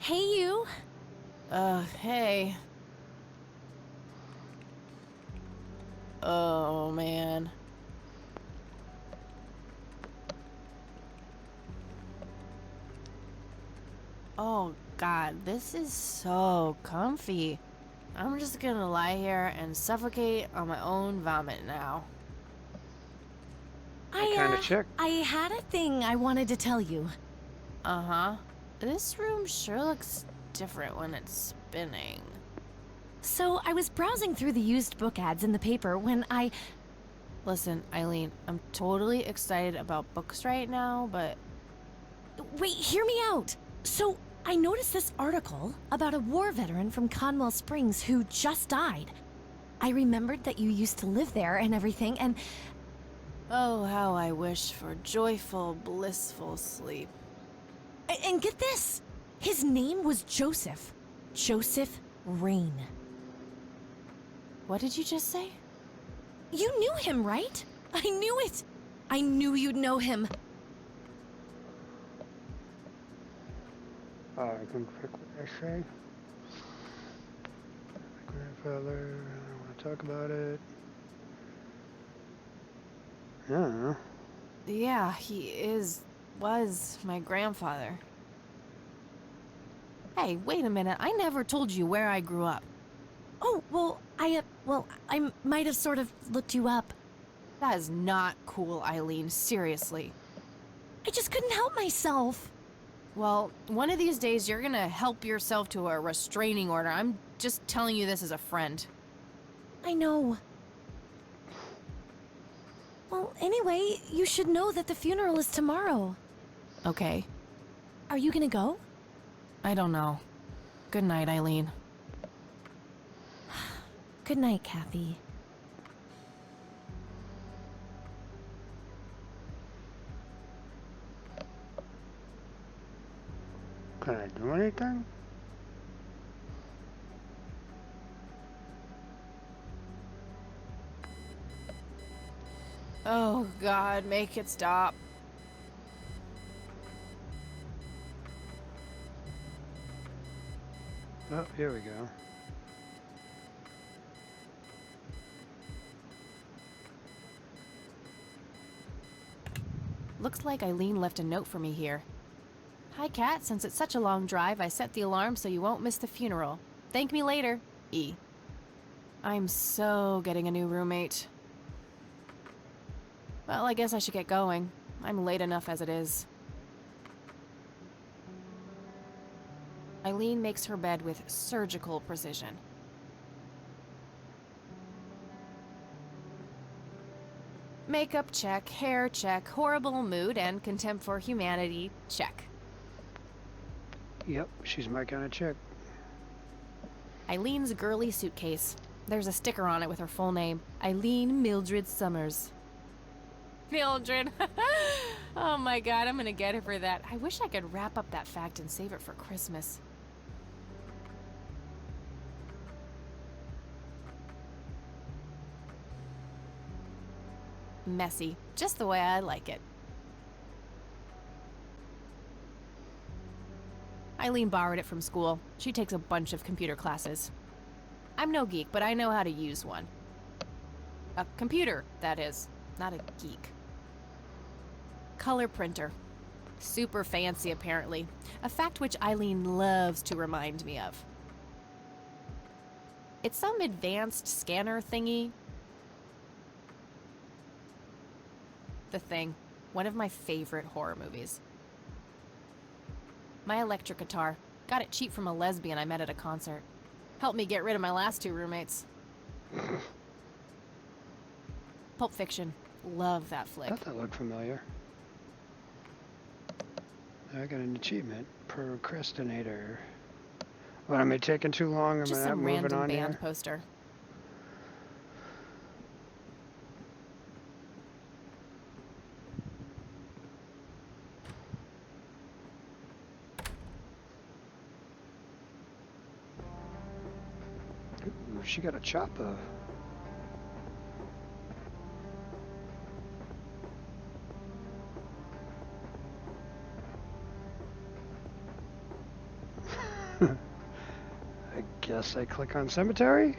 Hey, you. Hey. Oh, man. Oh, God, this is so comfy. I'm just gonna lie here and suffocate on my own vomit now. I kind of checked. I had a thing I wanted to tell you. Uh-huh. This room sure looks different when it's spinning. So, I was browsing through the used book ads in the paper when Listen, Eileen, I'm totally excited about books right now, but Wait, hear me out. So, I noticed this article about a war veteran from Conwell Springs who just died. I remembered that you used to live there and everything, and oh, how I wish for joyful, blissful sleep. get this. His name was Joseph. Joseph Rain. What did you just say? You knew him, right? I knew it. I knew you'd know him. I can pick what I say. My grandfather, I don't want to talk about it. I don't know. Yeah, was my grandfather. Hey, wait a minute. I never told you where I grew up. Oh, I might have sort of looked you up. That is not cool, Eileen. Seriously. I just couldn't help myself. Well, one of these days you're gonna help yourself to a restraining order. I'm just telling you this as a friend. I know. Well, anyway, you should know that the funeral is tomorrow. Okay. Are you gonna go? I don't know. Good night, Eileen. Good night, Kathy. Can I do anything? Oh, God, make it stop. Oh, here we go. Looks like Eileen left a note for me here. Hi, Kat. Since it's such a long drive, I set the alarm so you won't miss the funeral. Thank me later. E. I'm so getting a new roommate. Well, I guess I should get going. I'm late enough as it is. Eileen makes her bed with surgical precision. Makeup check, hair check, horrible mood and contempt for humanity check. Yep, she's my kind of chick. Eileen's girly suitcase. There's a sticker on it with her full name. Eileen Mildred Summers. Mildred. Oh my God, I'm gonna get her for that. I wish I could wrap up that fact and save it for Christmas. Messy, just the way I like it. Eileen borrowed it from school. She takes a bunch of computer classes. I'm no geek, but I know how to use one. A computer, that is, not a geek. Color printer. Super fancy, apparently. A fact which Eileen loves to remind me of. It's some advanced scanner thingy. The Thing. One of my favorite horror movies. My electric guitar. Got it cheap from a lesbian I met at a concert. Helped me get rid of my last two roommates. Pulp Fiction. Love that flick. Thought that looked familiar. I got an achievement. Procrastinator. What, am I taking too long? Am Just I not some moving random on band here? poster. Ooh, she got a chopper. unless I click on cemetery.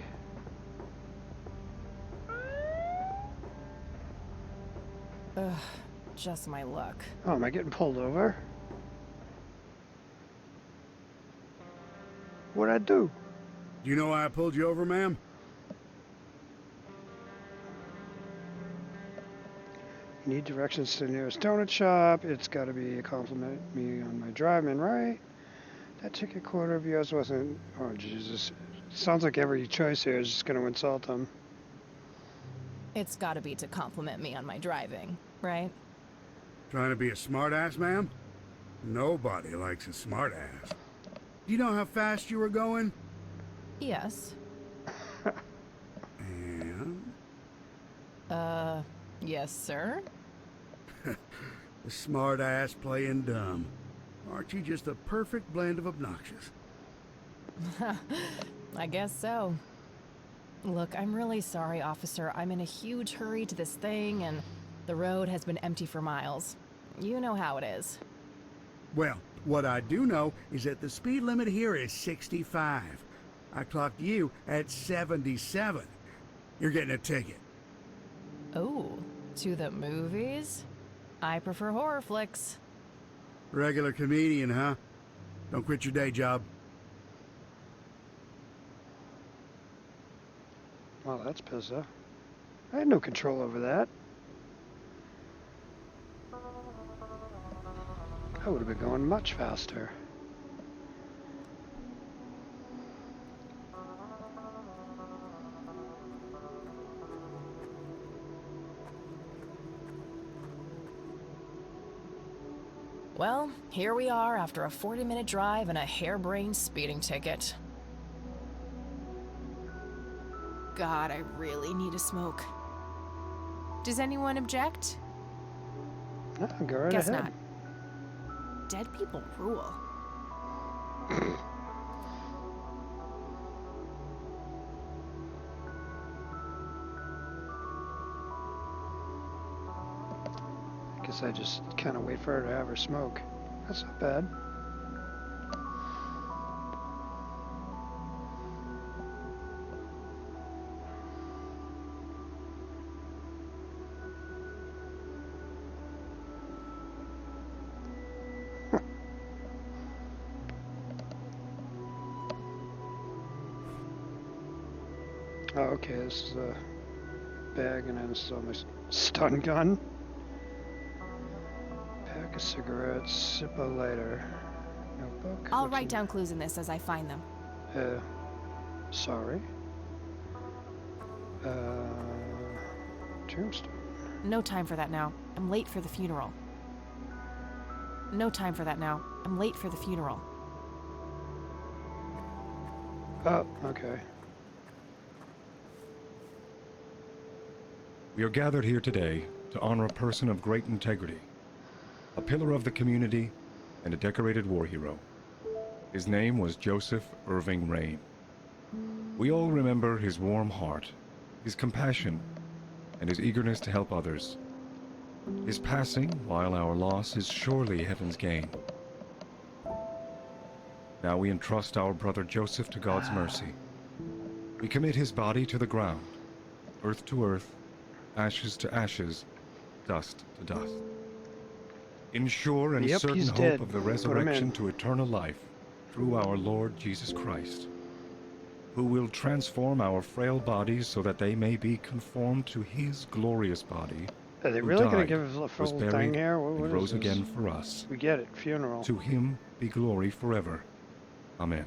Ugh, just my luck. Oh, am I getting pulled over? What'd I do? Do you know why I pulled you over, ma'am? You need directions to the nearest donut shop. It's got to be a compliment me on my driving, right? That ticket quarter of yours wasn't... Oh, Jesus. Sounds like every choice here is just going to insult them. It's gotta be to compliment me on my driving, right? Trying to be a smartass, ma'am? Nobody likes a smartass. Do you know how fast you were going? Yes. And... Yes, sir? the smartass playing dumb. Aren't you just a perfect blend of obnoxious? I guess so. Look, I'm really sorry, officer. I'm in a huge hurry to this thing, and the road has been empty for miles. You know how it is. Well, what I do know is that the speed limit here is 65. I clocked you at 77. You're getting a ticket. Oh, to the movies? I prefer horror flicks. Regular comedian, huh? Don't quit your day job. Well, that's pizza. I had no control over that. I would have been going much faster. Well, here we are after a 40-minute drive and a harebrained speeding ticket. God, I really need a smoke. Does anyone object? No, go right Guess ahead. not. Dead people rule. Guess I just kind of wait for her to have her smoke. That's not bad. Oh, okay, this is a bag, and then this is all my stun gun. Pack of cigarettes, sip a lighter. Notebook. I'll What's write in- down clues in this as I find them. Sorry. Tombstone. No time for that now. I'm late for the funeral. No time for that now. I'm late for the funeral. Oh, okay. We are gathered here today to honor a person of great integrity, a pillar of the community, and a decorated war hero. His name was Joseph Irving Rain. We all remember his warm heart, his compassion, and his eagerness to help others. His passing, while our loss, is surely heaven's gain. Now we entrust our brother Joseph to God's mercy. We commit his body to the ground, earth to earth, ashes to ashes, dust to dust. In sure and Yep, certain he's hope dead. of the Put him resurrection in. to eternal life through our Lord Jesus Christ, who will transform our frail bodies so that they may be conformed to his glorious body, Are they who really going to died, give us a was full thing buried, here? What and is rose this? again for us. We get it. Funeral. To him be glory forever. Amen.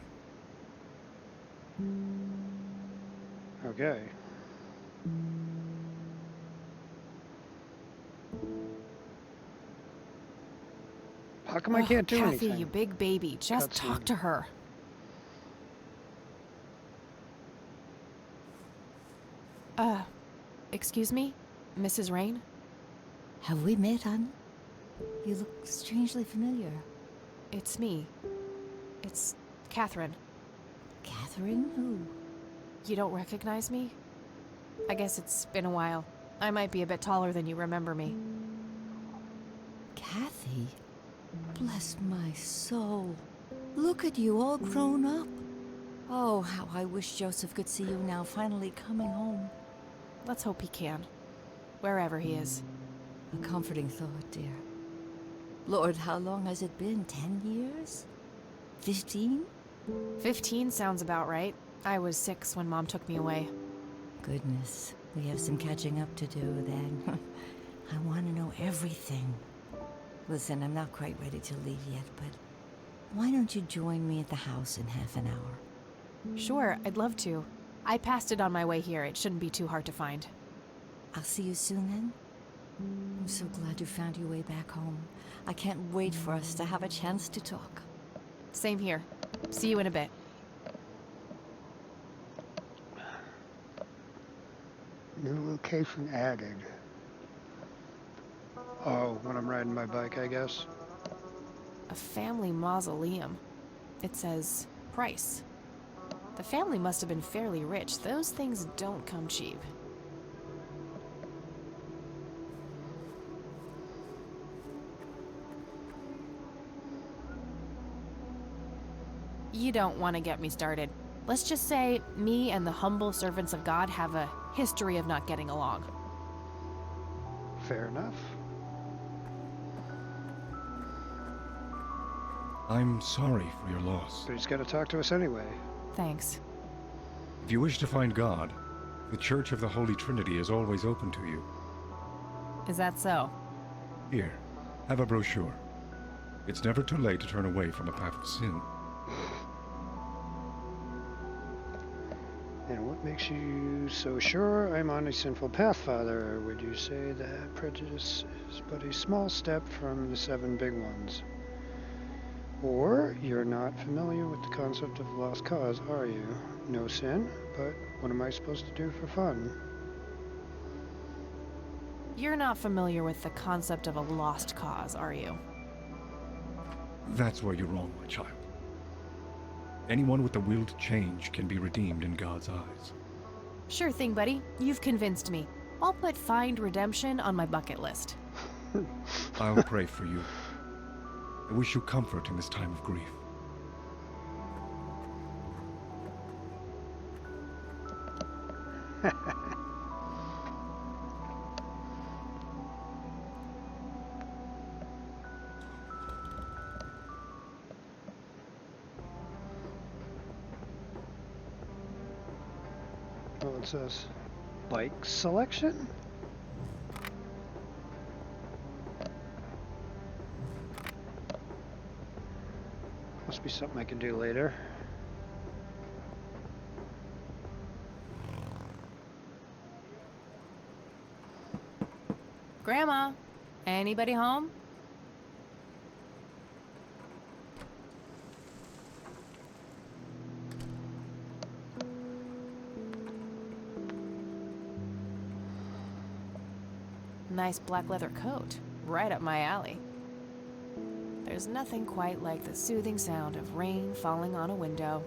Okay. How come I can't do Kathy, anything? you big baby. Just talk Cutscene. to her. Excuse me? Mrs. Rain? Have we met, Anne? You look strangely familiar. It's me. It's Catherine. Catherine? Who? You don't recognize me? I guess it's been a while. I might be a bit taller than you remember me. Kathy? Bless my soul. Look at you all grown up. Oh, how I wish Joseph could see you now, finally coming home. Let's hope he can. Wherever he is. A comforting thought, dear. Lord, how long has it been? 10 years? 15? 15 sounds about right. I was 6 when Mom took me away. Goodness, we have some catching up to do then. I want to know everything. Listen, I'm not quite ready to leave yet, but why don't you join me at the house in half an hour? Sure, I'd love to. I passed it on my way here. It shouldn't be too hard to find. I'll see you soon then. I'm so glad you found your way back home. I can't wait for us to have a chance to talk. Same here. See you in a bit. New location added. Oh, when I'm riding my bike, I guess. A family mausoleum. It says price. The family must have been fairly rich. Those things don't come cheap. You don't want to get me started. Let's just say me and the humble servants of God have a history of not getting along. Fair enough. I'm sorry for your loss. But he's got to talk to us anyway. Thanks. If you wish to find God, the Church of the Holy Trinity is always open to you. Is that so? Here, have a brochure. It's never too late to turn away from the path of sin. And what makes you so sure I'm on a sinful path, Father? Would you say that prejudice is but a small step from the 7 big ones? Or you're not familiar with the concept of lost cause, are you? No sin, but what am I supposed to do for fun? You're not familiar with the concept of a lost cause, are you? That's where you're wrong, my child. Anyone with the will to change can be redeemed in God's eyes. Sure thing, buddy. You've convinced me. I'll put find redemption on my bucket list. I'll pray for you. I wish you comfort in this time of grief. What's this? Bike selection? Must be something I can do later. Grandma, anybody home? Nice black leather coat, right up my alley. There's nothing quite like the soothing sound of rain falling on a window.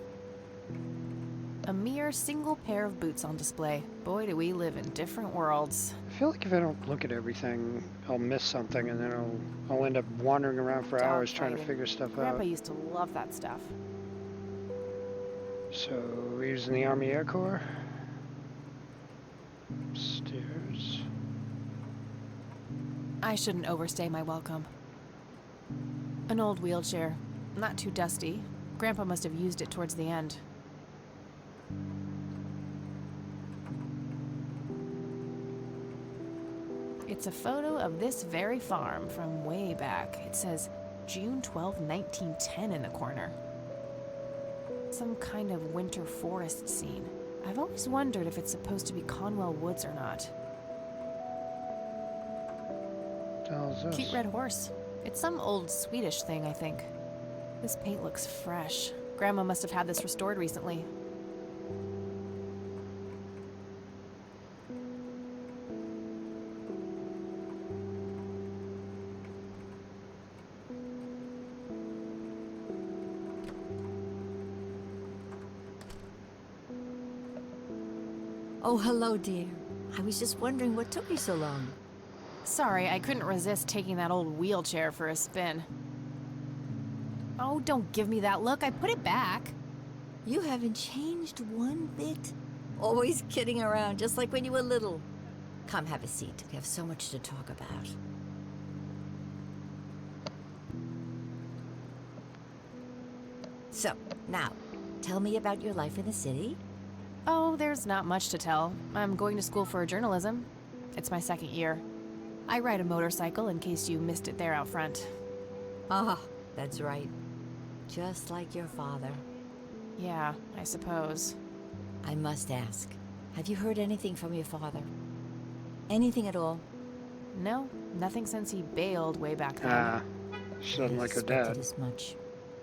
A mere single pair of boots on display. Boy, do we live in different worlds. I feel like if I don't look at everything, I'll miss something, and then I'll end up wandering around for hours trying to Dogfighting. figure stuff Grandpa out. used to love that stuff. So, he was in the Army Air Corps. Upstairs. I shouldn't overstay my welcome. An old wheelchair, not too dusty. Grandpa must have used it towards the end. It's a photo of this very farm from way back. It says June 12, 1910 in the corner. Some kind of winter forest scene. I've always wondered if it's supposed to be Conwell Woods or not. What the hell is this? Cute red horse. It's some old Swedish thing, I think. This paint looks fresh. Grandma must have had this restored recently. Oh, hello, dear. I was just wondering what took you so long. Sorry, I couldn't resist taking that old wheelchair for a spin. Oh, don't give me that look. I put it back. You haven't changed one bit. Always kidding around, just like when you were little. Come, have a seat. We have so much to talk about. So, now, tell me about your life in the city. Oh, there's not much to tell. I'm going to school for journalism. It's my second year. I ride a motorcycle in case you missed it there out front. Ah, that's right. Just like your father. Yeah, I suppose. I must ask, have you heard anything from your father? Anything at all? No, nothing since he bailed way back then. Ah, she doesn't I like her suspected dad. as much.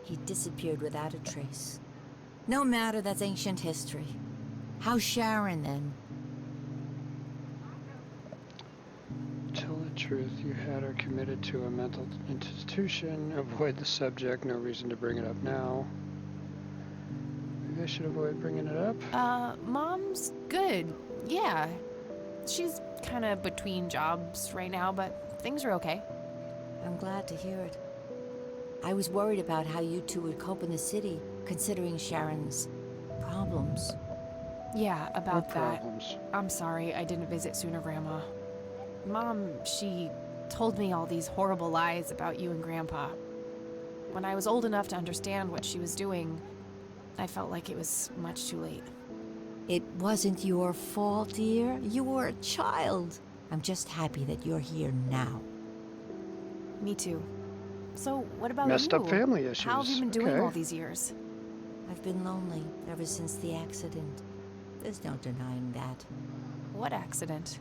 He disappeared without a trace. No matter, that's ancient history. How's Sharon, then? Tell the truth, you had her committed to a mental institution. Avoid the subject, no reason to bring it up now. Maybe I should avoid bringing it up. Mom's good. Yeah. She's kind of between jobs right now, but things are okay. I'm glad to hear it. I was worried about how you two would cope in the city, considering Sharon's problems. Yeah, No about that. problems. I'm sorry I didn't visit sooner, Grandma. Mom, she told me all these horrible lies about you and Grandpa. When I was old enough to understand what she was doing, I felt like it was much too late. It wasn't your fault, dear. You were a child. I'm just happy that you're here now. Me too. So, what about Messed you? up family issues. How have you been doing Okay. all these years? I've been lonely ever since the accident. There's no denying that. What accident?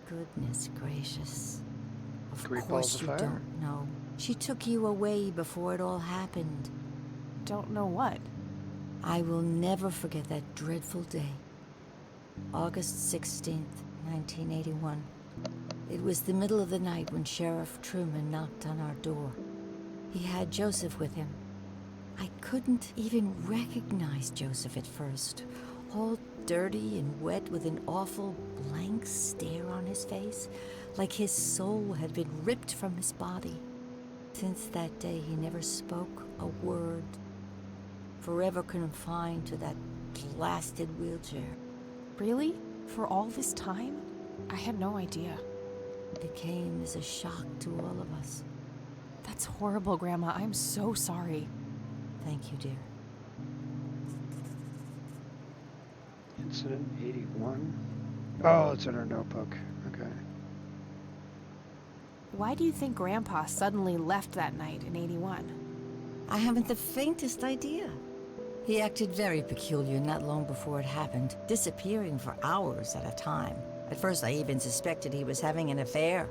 Goodness gracious. Of Great course balls of you fire. don't know. She took you away before it all happened. Don't know what. I will never forget that dreadful day. August 16th, 1981. It was the middle of the night when Sheriff Truman knocked on our door. He had Joseph with him. I couldn't even recognize Joseph at first. All dirty and wet with an awful blank stare on his face, like his soul had been ripped from his body. Since that day, he never spoke a word. Forever confined to that blasted wheelchair. Really? For all this time? I had no idea. It came as a shock to all of us. That's horrible, Grandma. I'm so sorry. Thank you, dear. Incident 81. Oh, it's in her notebook. Okay. Why do you think Grandpa suddenly left that night in 81? I haven't the faintest idea. He acted very peculiar not long before it happened, disappearing for hours at a time. At first, I even suspected he was having an affair.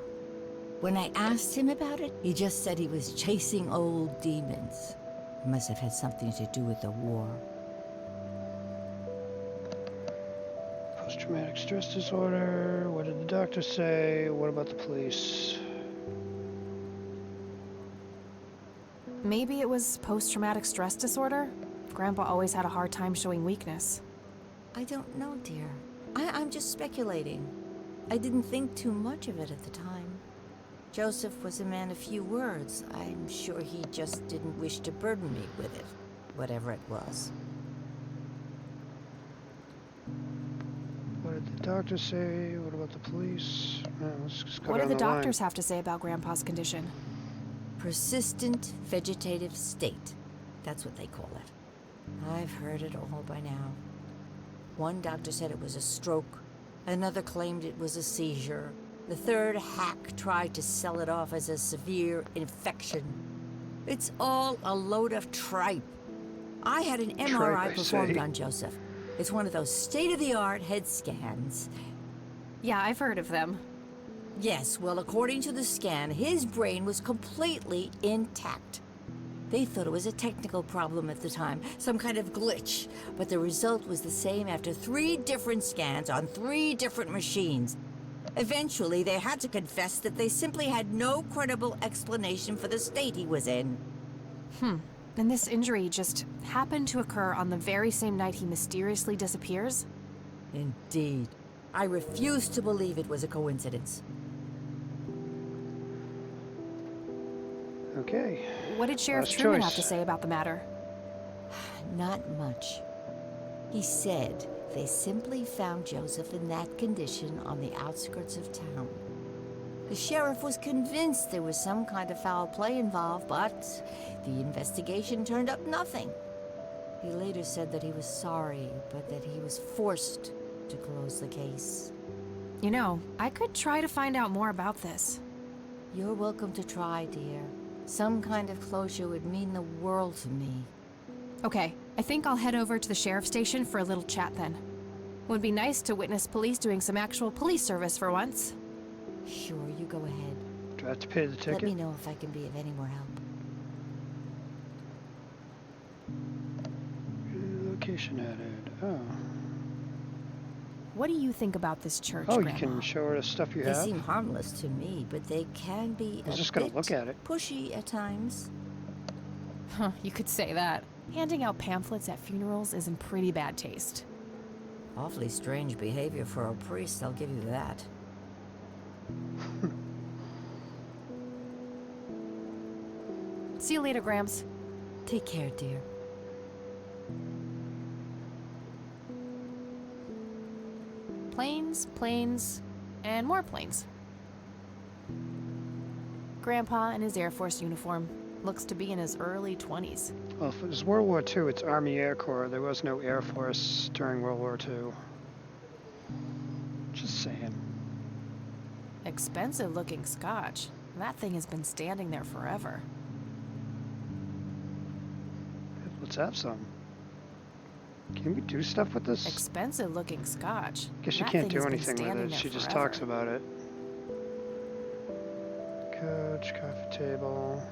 When I asked him about it, he just said he was chasing old demons. It must have had something to do with the war. Post-traumatic stress disorder. What did the doctor say? What about the police? Maybe it was post-traumatic stress disorder? Grandpa always had a hard time showing weakness. I don't know, dear. I'm just speculating. I didn't think too much of it at the time. Joseph was a man of few words. I'm sure he just didn't wish to burden me with it, whatever it was. What did the doctor say? What about the police? Let's just go What do down the the line. doctors have to say about Grandpa's condition? Persistent vegetative state. That's what they call it. I've heard it all by now. One doctor said it was a stroke. Another claimed it was a seizure. The third hack tried to sell it off as a severe infection. It's all a load of tripe. I had an MRI I performed say. on Joseph. It's one of those state-of-the-art head scans. Yeah, I've heard of them. Yes, well, according to the scan, his brain was completely intact. They thought it was a technical problem at the time, some kind of glitch, but the result was the same after 3 different scans on 3 different machines. Eventually, they had to confess that they simply had no credible explanation for the state he was in. And this injury just happened to occur on the very same night he mysteriously disappears? Indeed. I refuse to believe it was a coincidence. Okay. What did Sheriff Last Truman choice. have to say about the matter? Not much. He said they simply found Joseph in that condition on the outskirts of town. The sheriff was convinced there was some kind of foul play involved, but the investigation turned up nothing. He later said that he was sorry, but that he was forced to close the case. You know, I could try to find out more about this. You're welcome to try, dear. Some kind of closure would mean the world to me. Okay, I think I'll head over to the sheriff's station for a little chat then. Would be nice to witness police doing some actual police service for once. Sure, you go ahead. Do I have to pay the ticket? Let me know if I can be of any more help. Location added. Oh. What do you think about this church, Oh, you Grandma? can show her the stuff you They have? seem harmless to me, but they can be I was a just gonna bit look at it. pushy at times. Huh, you could say that. Handing out pamphlets at funerals is in pretty bad taste. Awfully strange behavior for a priest, I'll give you that. See you later, Grams. Take care, dear. Planes, planes, and more planes. Grandpa in his Air Force uniform looks to be in his early 20s. Well, if it was World War II, it's Army Air Corps. There was no Air Force during World War II. Just saying. Expensive looking scotch. That thing has been standing there forever. Let's have some. Can we do stuff with this? Expensive looking scotch. Guess you That can't thing do has been anything with standing it. there She just forever. talks about it. Couch, coffee table.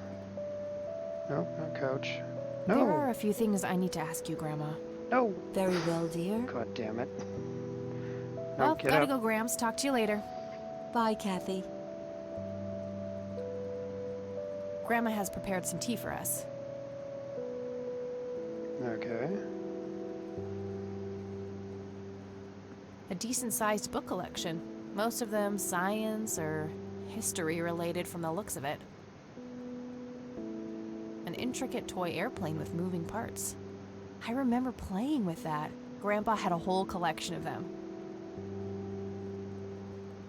Nope, not couch. There No, are a few things I need to ask you, Grandma. no. Very well, dear. God damn it. No, Well, get gotta up. go, Grams. Talk to you later. Bye, Kathy. Grandma has prepared some tea for us. Okay. A decent-sized book collection. Most of them science or history related from the looks of it. An intricate toy airplane with moving parts. I remember playing with that. Grandpa had a whole collection of them.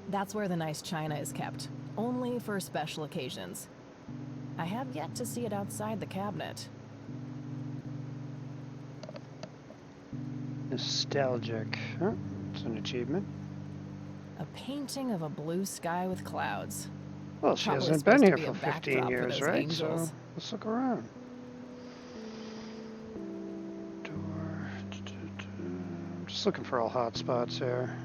That's where the nice china is kept, only for special occasions. I have yet to see it outside the cabinet. Nostalgic. Huh? It's an achievement. A painting of a blue sky with clouds. Well, she Probably hasn't been supposed to here be a for 15 backdrop for years, those right? angels. So let's look around. Door. I'm just looking for all hot spots here.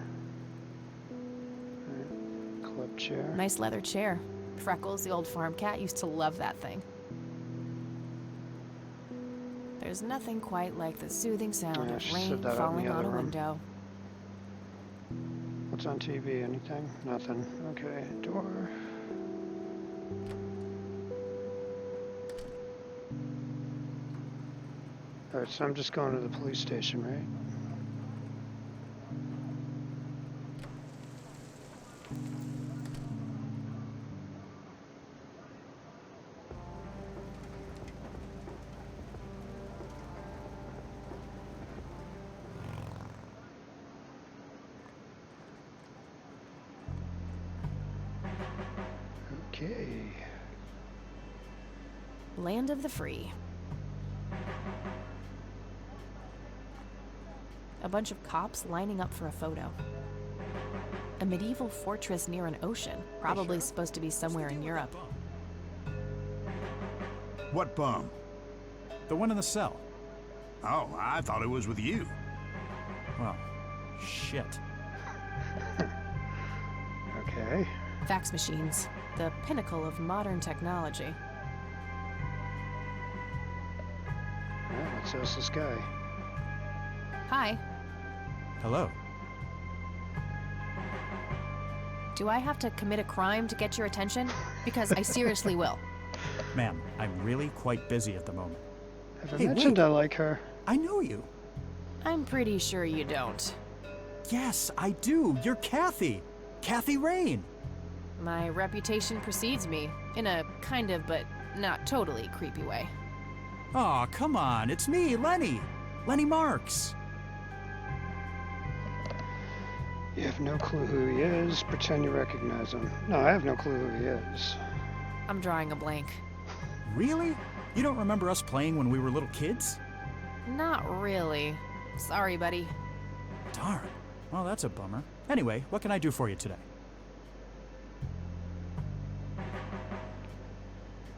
Club chair. Nice leather chair. Freckles, the old farm cat, used to love that thing. There's nothing quite like the soothing sound Yeah, of she rain said that out in falling the on other a room. window. What's on TV? Anything? Nothing. Okay. Door. Alright, so I'm just going to the police station, right? Okay. Land of the free. A bunch of cops lining up for a photo. A medieval fortress near an ocean, probably supposed to be somewhere in Europe. What bum? The one in the cell. Oh, I thought it was with you. Well, shit. Okay. Fax machines, the pinnacle of modern technology. Well, let's ask this guy. Hi, Hello. do I have to commit a crime to get your attention? Because I seriously will. Ma'am, I'm really quite busy at the moment. Have I Hey, mentioned wait. I like her? I know you. I'm pretty sure you don't. Yes, I do. You're Kathy. Kathy Rain. My reputation precedes me, in a kind of but not totally creepy way. Aw, come on, it's me, Lenny. Lenny Marks. You have no clue who he is. Pretend you recognize him. No, I have no clue who he is. I'm drawing a blank. Really? You don't remember us playing when we were little kids? Not really. Sorry, buddy. Darn. Well, that's a bummer. Anyway, what can I do for you today?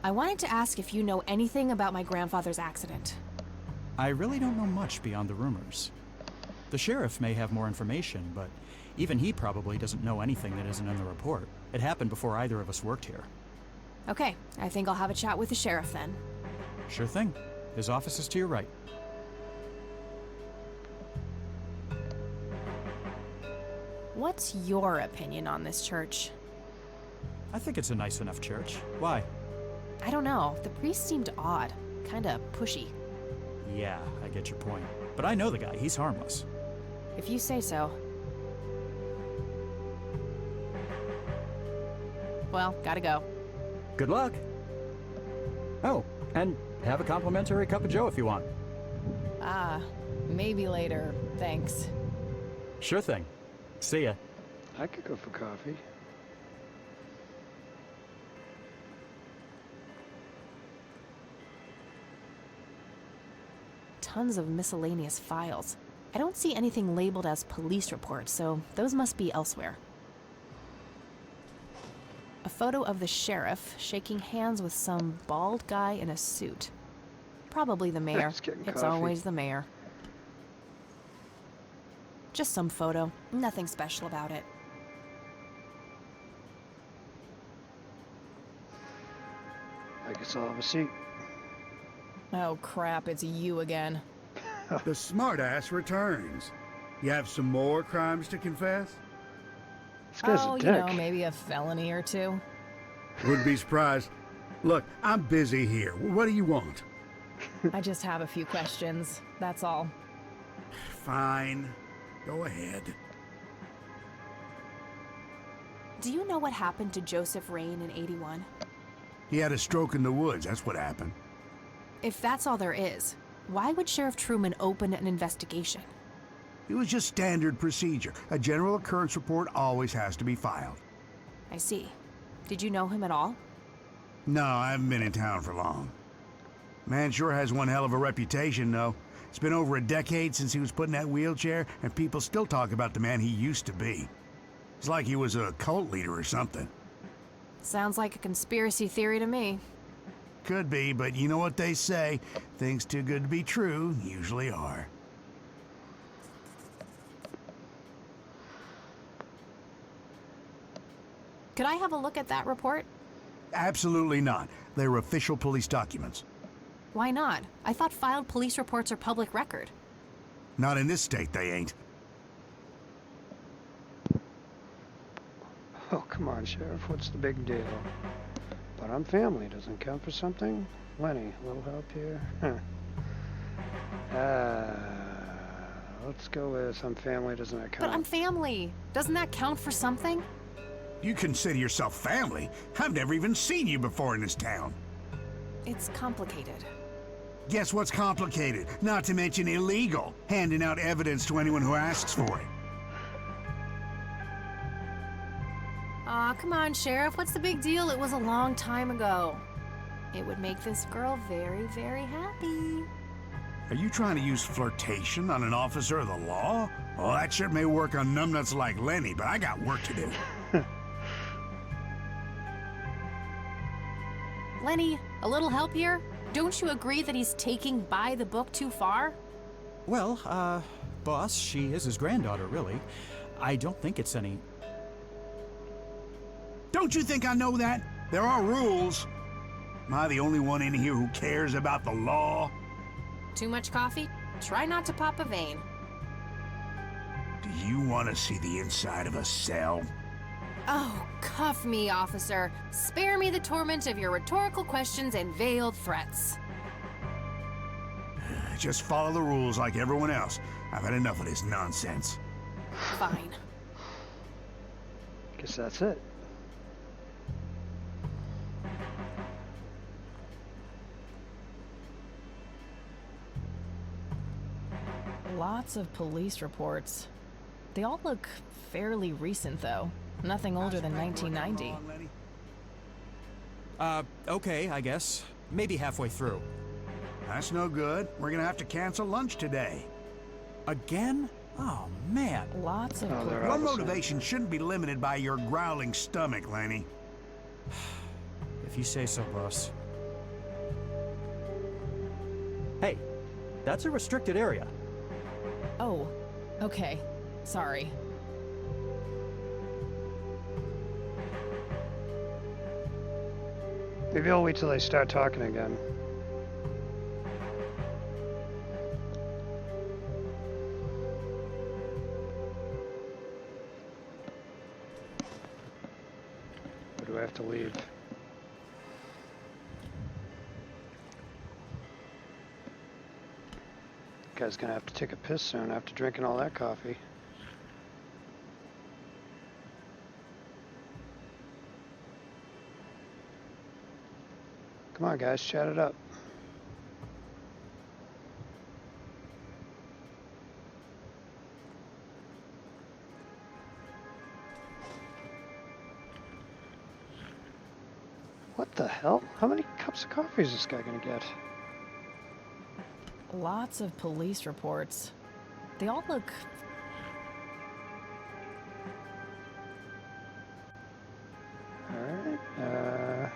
I wanted to ask if you know anything about my grandfather's accident. I really don't know much beyond the rumors. The sheriff may have more information, but even he probably doesn't know anything that isn't in the report. It happened before either of us worked here. Okay, I think I'll have a chat with the sheriff then. Sure thing. His office is to your right. What's your opinion on this church? I think it's a nice enough church. Why? I don't know. The priest seemed odd. Kinda pushy. Yeah, I get your point. But I know the guy. He's harmless. If you say so. Well, gotta go. Good luck. Oh, and have a complimentary cup of joe if you want. Ah, maybe later. Thanks. Sure thing. See ya. I could go for coffee. Tons of miscellaneous files. I don't see anything labeled as police reports, so those must be elsewhere. A photo of the sheriff shaking hands with some bald guy in a suit. Probably the mayor. Just getting It's coffee. always the mayor. Just some photo. Nothing special about it. I guess I'll have a seat. Oh crap, it's you again. The smartass returns. You have some more crimes to confess? This guy's Oh, a you dick. know, maybe a felony or two. Wouldn't be surprised. Look, I'm busy here. What do you want? I just have a few questions, that's all. Fine. Go ahead. Do you know what happened to Joseph Rain in '81? He had a stroke in the woods, that's what happened. If that's all there is, why would Sheriff Truman open an investigation? It was just standard procedure. A general occurrence report always has to be filed. I see. Did you know him at all? No, I haven't been in town for long. Man sure has one hell of a reputation, though. It's been over a decade since he was put in that wheelchair, and people still talk about the man he used to be. It's like he was a cult leader or something. Sounds like a conspiracy theory to me. Could be, but you know what they say. Things too good to be true usually are. Could I have a look at that report? Absolutely not. They're official police documents. Why not? I thought filed police reports are public record. Not in this state, they ain't. Oh, come on, Sheriff. What's the big deal? But I'm family. Doesn't count for something? Lenny, a little help here? Let's go with some family. Doesn't that count? But I'm family. Doesn't that count for something? You consider yourself family? I've never even seen you before in this town. It's complicated. Guess what's complicated? Not to mention illegal. Handing out evidence to anyone who asks for it. Aw, come on, Sheriff. What's the big deal? It was a long time ago. It would make this girl very, very happy. Are you trying to use flirtation on an officer of the law? Well, that shit may work on numbnuts like Lenny, but I got work to do. Lenny, a little help here? Don't you agree that he's taking by the book too far? Well, boss, she is his granddaughter, really. I don't think it's any... Don't you think I know that? There are rules. Am I the only one in here who cares about the law? Too much coffee? Try not to pop a vein. Do you want to see the inside of a cell? Oh, cuff me, officer. Spare me the torment of your rhetorical questions and veiled threats. Just follow the rules like everyone else. I've had enough of this nonsense. Fine. Guess that's it. Lots of police reports. They all look fairly recent, though. Nothing older than 1990. Okay, I guess. Maybe halfway through. That's no good. We're gonna have to cancel lunch today. Again? Oh, man. Lots of Oh, they're Your all the same. motivation shouldn't be limited by your growling stomach, Lenny. If you say so, boss. Hey, that's a restricted area. Oh, okay. Sorry. Maybe I'll wait till they start talking again. Or do I have to leave? Guy's gonna have to take a piss soon after drinking all that coffee. Come on, guys, chat it up. What the hell? How many cups of coffee is this guy gonna get? Lots of police reports. They all look... Alright,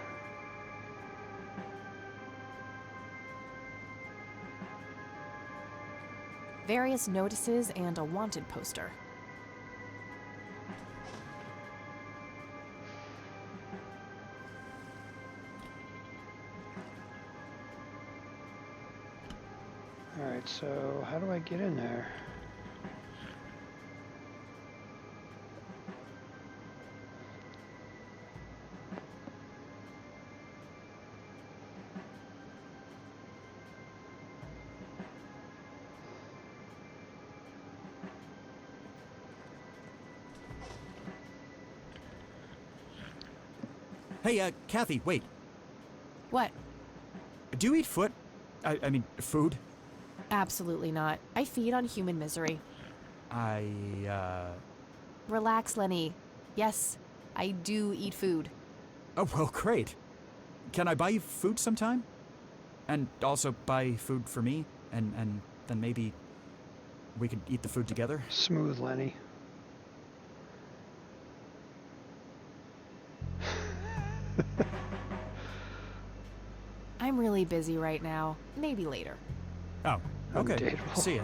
various notices and a wanted poster. alright, so how do I get in there? Hey, Kathy, wait. What? Do you eat foot? I mean, food? Absolutely not. I feed on human misery. Relax, Lenny. Yes, I do eat food. Oh, well, great. Can I buy you food sometime? And also buy food for me? And then maybe we could eat the food together? Smooth, Lenny. I'm really busy right now. Maybe later. Oh, okay. Undateable. See ya.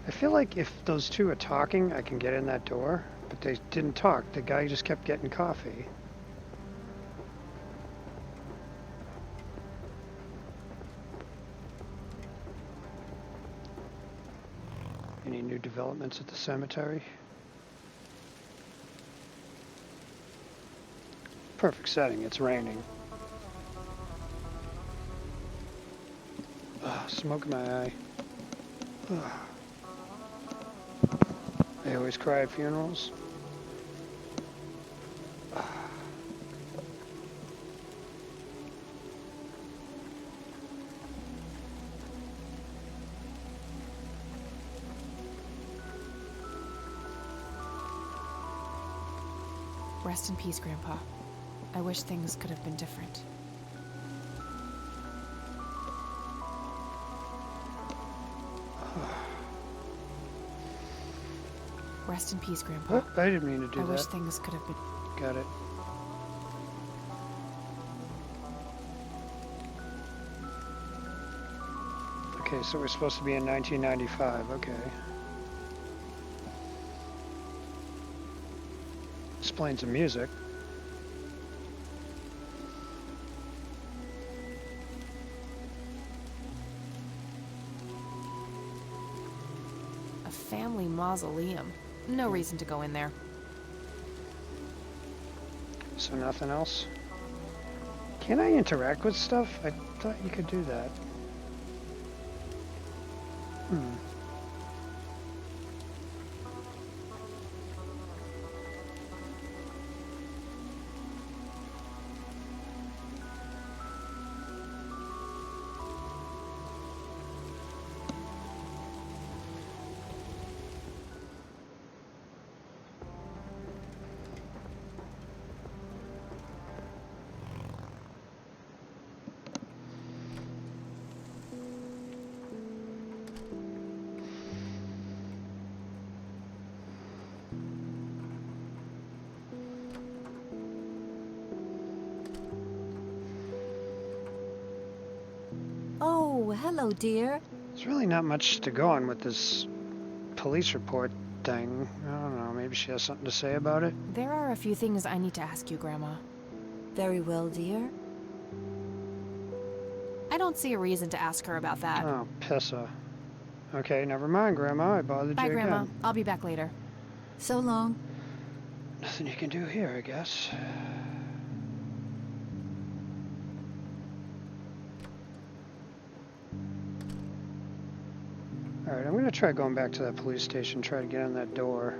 I feel like if those two are talking, I can get in that door, but they didn't talk. The guy just kept getting coffee. Any new developments at the cemetery? Perfect setting, it's raining. Ugh, smoke in my eye. Ugh. I always cry at funerals. Rest in peace, Grandpa. I wish things could have been different. Rest in peace, Grandpa. Oh, I didn't mean to do I that. wish things could have been... Got it. Okay, so we're supposed to be in 1995. Okay. Explains the music. A family mausoleum. No reason to go in there. So nothing else? Can I interact with stuff? I thought you could do that. Oh, hello, dear. There's really not much to go on with this police report thing. I don't know, maybe she has something to say about it? There are a few things I need to ask you, Grandma. Very well, dear. I don't see a reason to ask her about that. Oh, pissa. Okay, never mind, Grandma. I bothered Bye, you Grandma. again. I'll be back later. So long. Nothing you can do here, I guess. Alright, I'm gonna try going back to that police station, try to get in that door.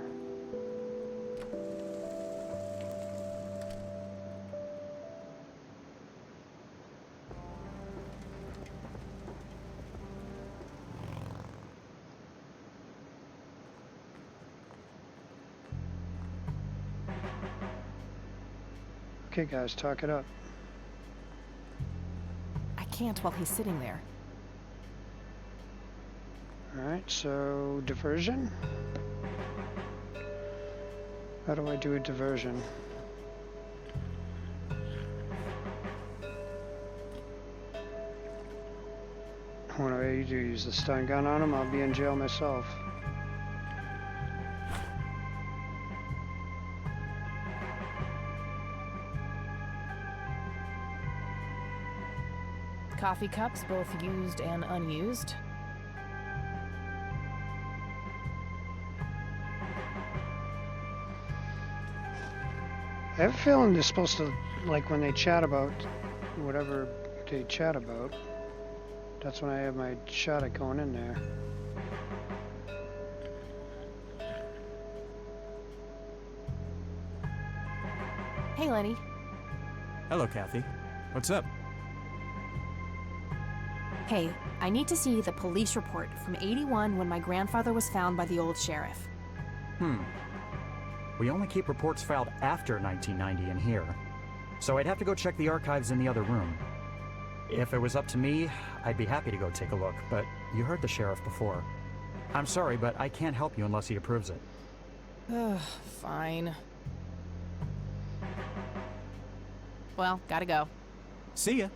Okay, guys, talk it up. I can't while he's sitting there. Alright, so diversion? How do I do a diversion? What do I do? Use the stun gun on him? I'll be in jail myself. Coffee cups, both used and unused. I have a feeling they're supposed to, like, when they chat about whatever they chat about, that's when I have my shot at going in there. Hey, Lenny. Hello, Kathy. What's up? Hey, I need to see the police report from '81 when my grandfather was found by the old sheriff. We only keep reports filed after 1990 in here, so I'd have to go check the archives in the other room. If it was up to me, I'd be happy to go take a look, but you heard the sheriff before. I'm sorry, but I can't help you unless he approves it. Ugh, fine. Well, gotta go. See ya.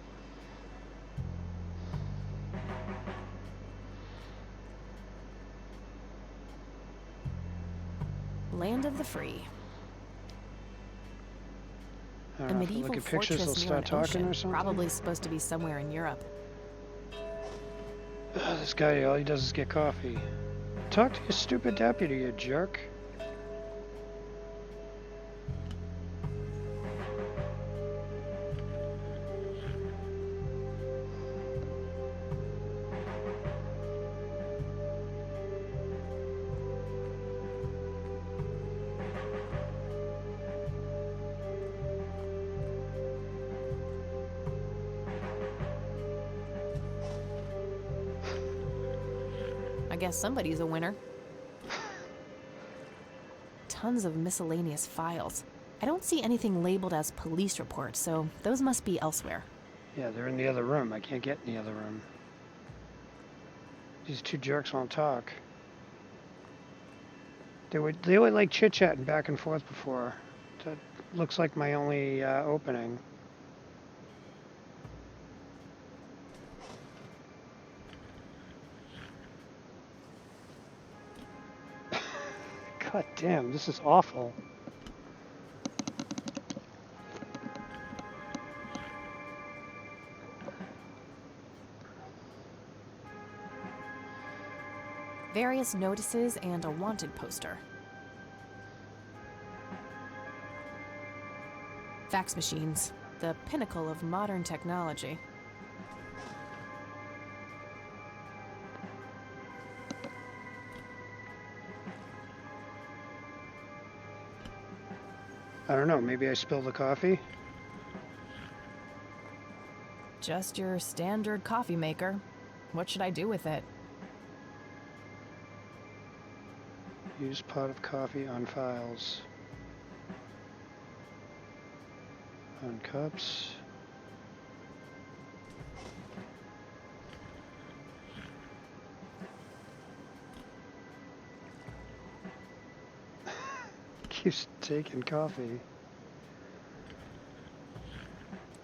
Land of the free. I A don't know, if I medieval look at pictures, they'll fortress near an start talking ocean. or something. Probably supposed to be somewhere in Europe. This guy, all he does is get coffee. Talk to your stupid deputy, you jerk. I guess somebody's a winner. Tons of miscellaneous files. I don't see anything labeled as police reports, so those must be elsewhere. Yeah, they're in the other room. I can't get in the other room. These two jerks won't talk. They were like chit-chatting back and forth before. That looks like my only opening. God damn, this is awful. Various notices and a wanted poster. Fax machines, the pinnacle of modern technology. I don't know, maybe I spilled the coffee? Just your standard coffee maker. What should I do with it? Use pot of coffee on files. On cups. Keeps taking coffee.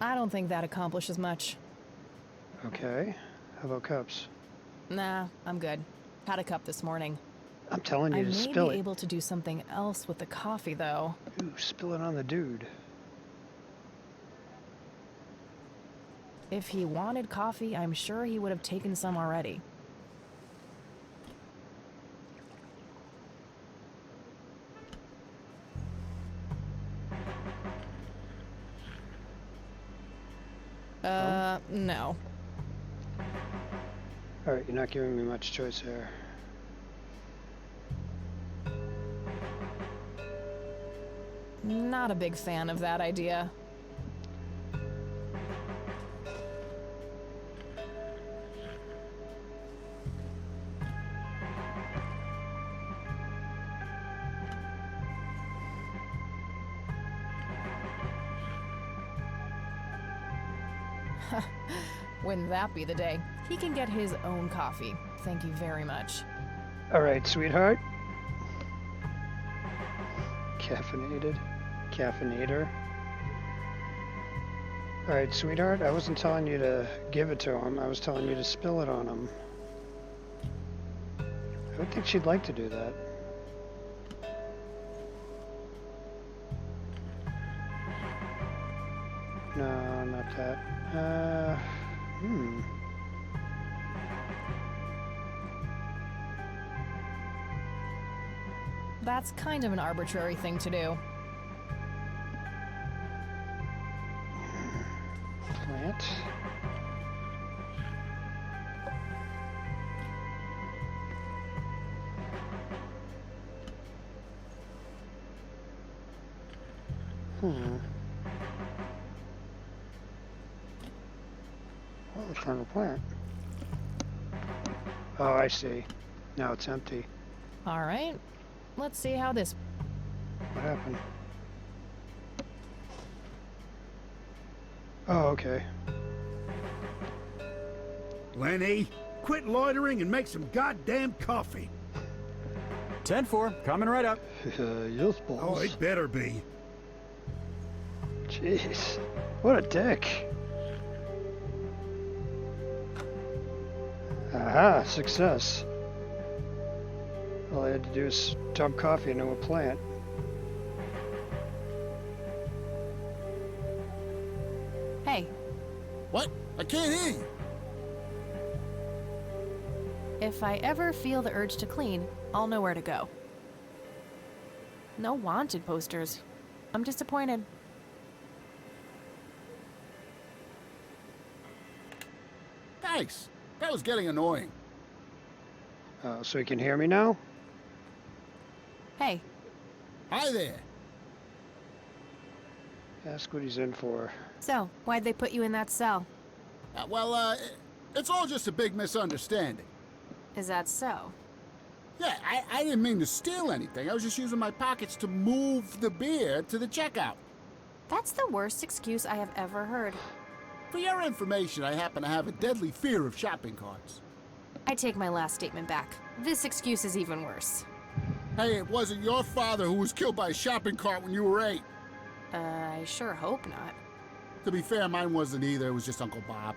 I don't think that accomplishes much. Okay. How about cups? Nah, I'm good. Had a cup this morning. I'm telling you I to may spill be it. able to do something else with the coffee, though. Ooh, spill it on the dude. If he wanted coffee, I'm sure he would have taken some already. No. Alright, you're not giving me much choice here. Not a big fan of that idea. Wouldn't that be the day? He can get his own coffee. Thank you very much. Alright, sweetheart. Caffeinated. Caffeinator. Alright, sweetheart, I wasn't telling you to give it to him. I was telling you to spill it on him. I would think she'd like to do that. No, not that. That's kind of an arbitrary thing to do. Plant. What kind of plant? Oh, I see. Now it's empty. All right. Let's see how this... What happened? Oh, okay. Lenny, quit loitering and make some goddamn coffee. 10-4, coming right up. Yes, boss. Oh, it better be. Jeez. What a dick. Aha, success. All I had to do is dump coffee into a plant. Hey, What? I can't hear you. if I ever feel the urge to clean, I'll know where to go. No wanted posters. I'm disappointed. Thanks. That was getting annoying. So he can hear me now? Hey, Hi there. Ask what he's in for. so, why'd they put you in that cell? It's all just a big misunderstanding. Is that so? Yeah, I didn't mean to steal anything. I was just using my pockets to move the beer to the checkout. That's the worst excuse I have ever heard. For your information, I happen to have a deadly fear of shopping carts. I take my last statement back. This excuse is even worse. Hey, it wasn't your father who was killed by a shopping cart when you were 8. I sure hope not. To be fair, mine wasn't either. It was just Uncle Bob.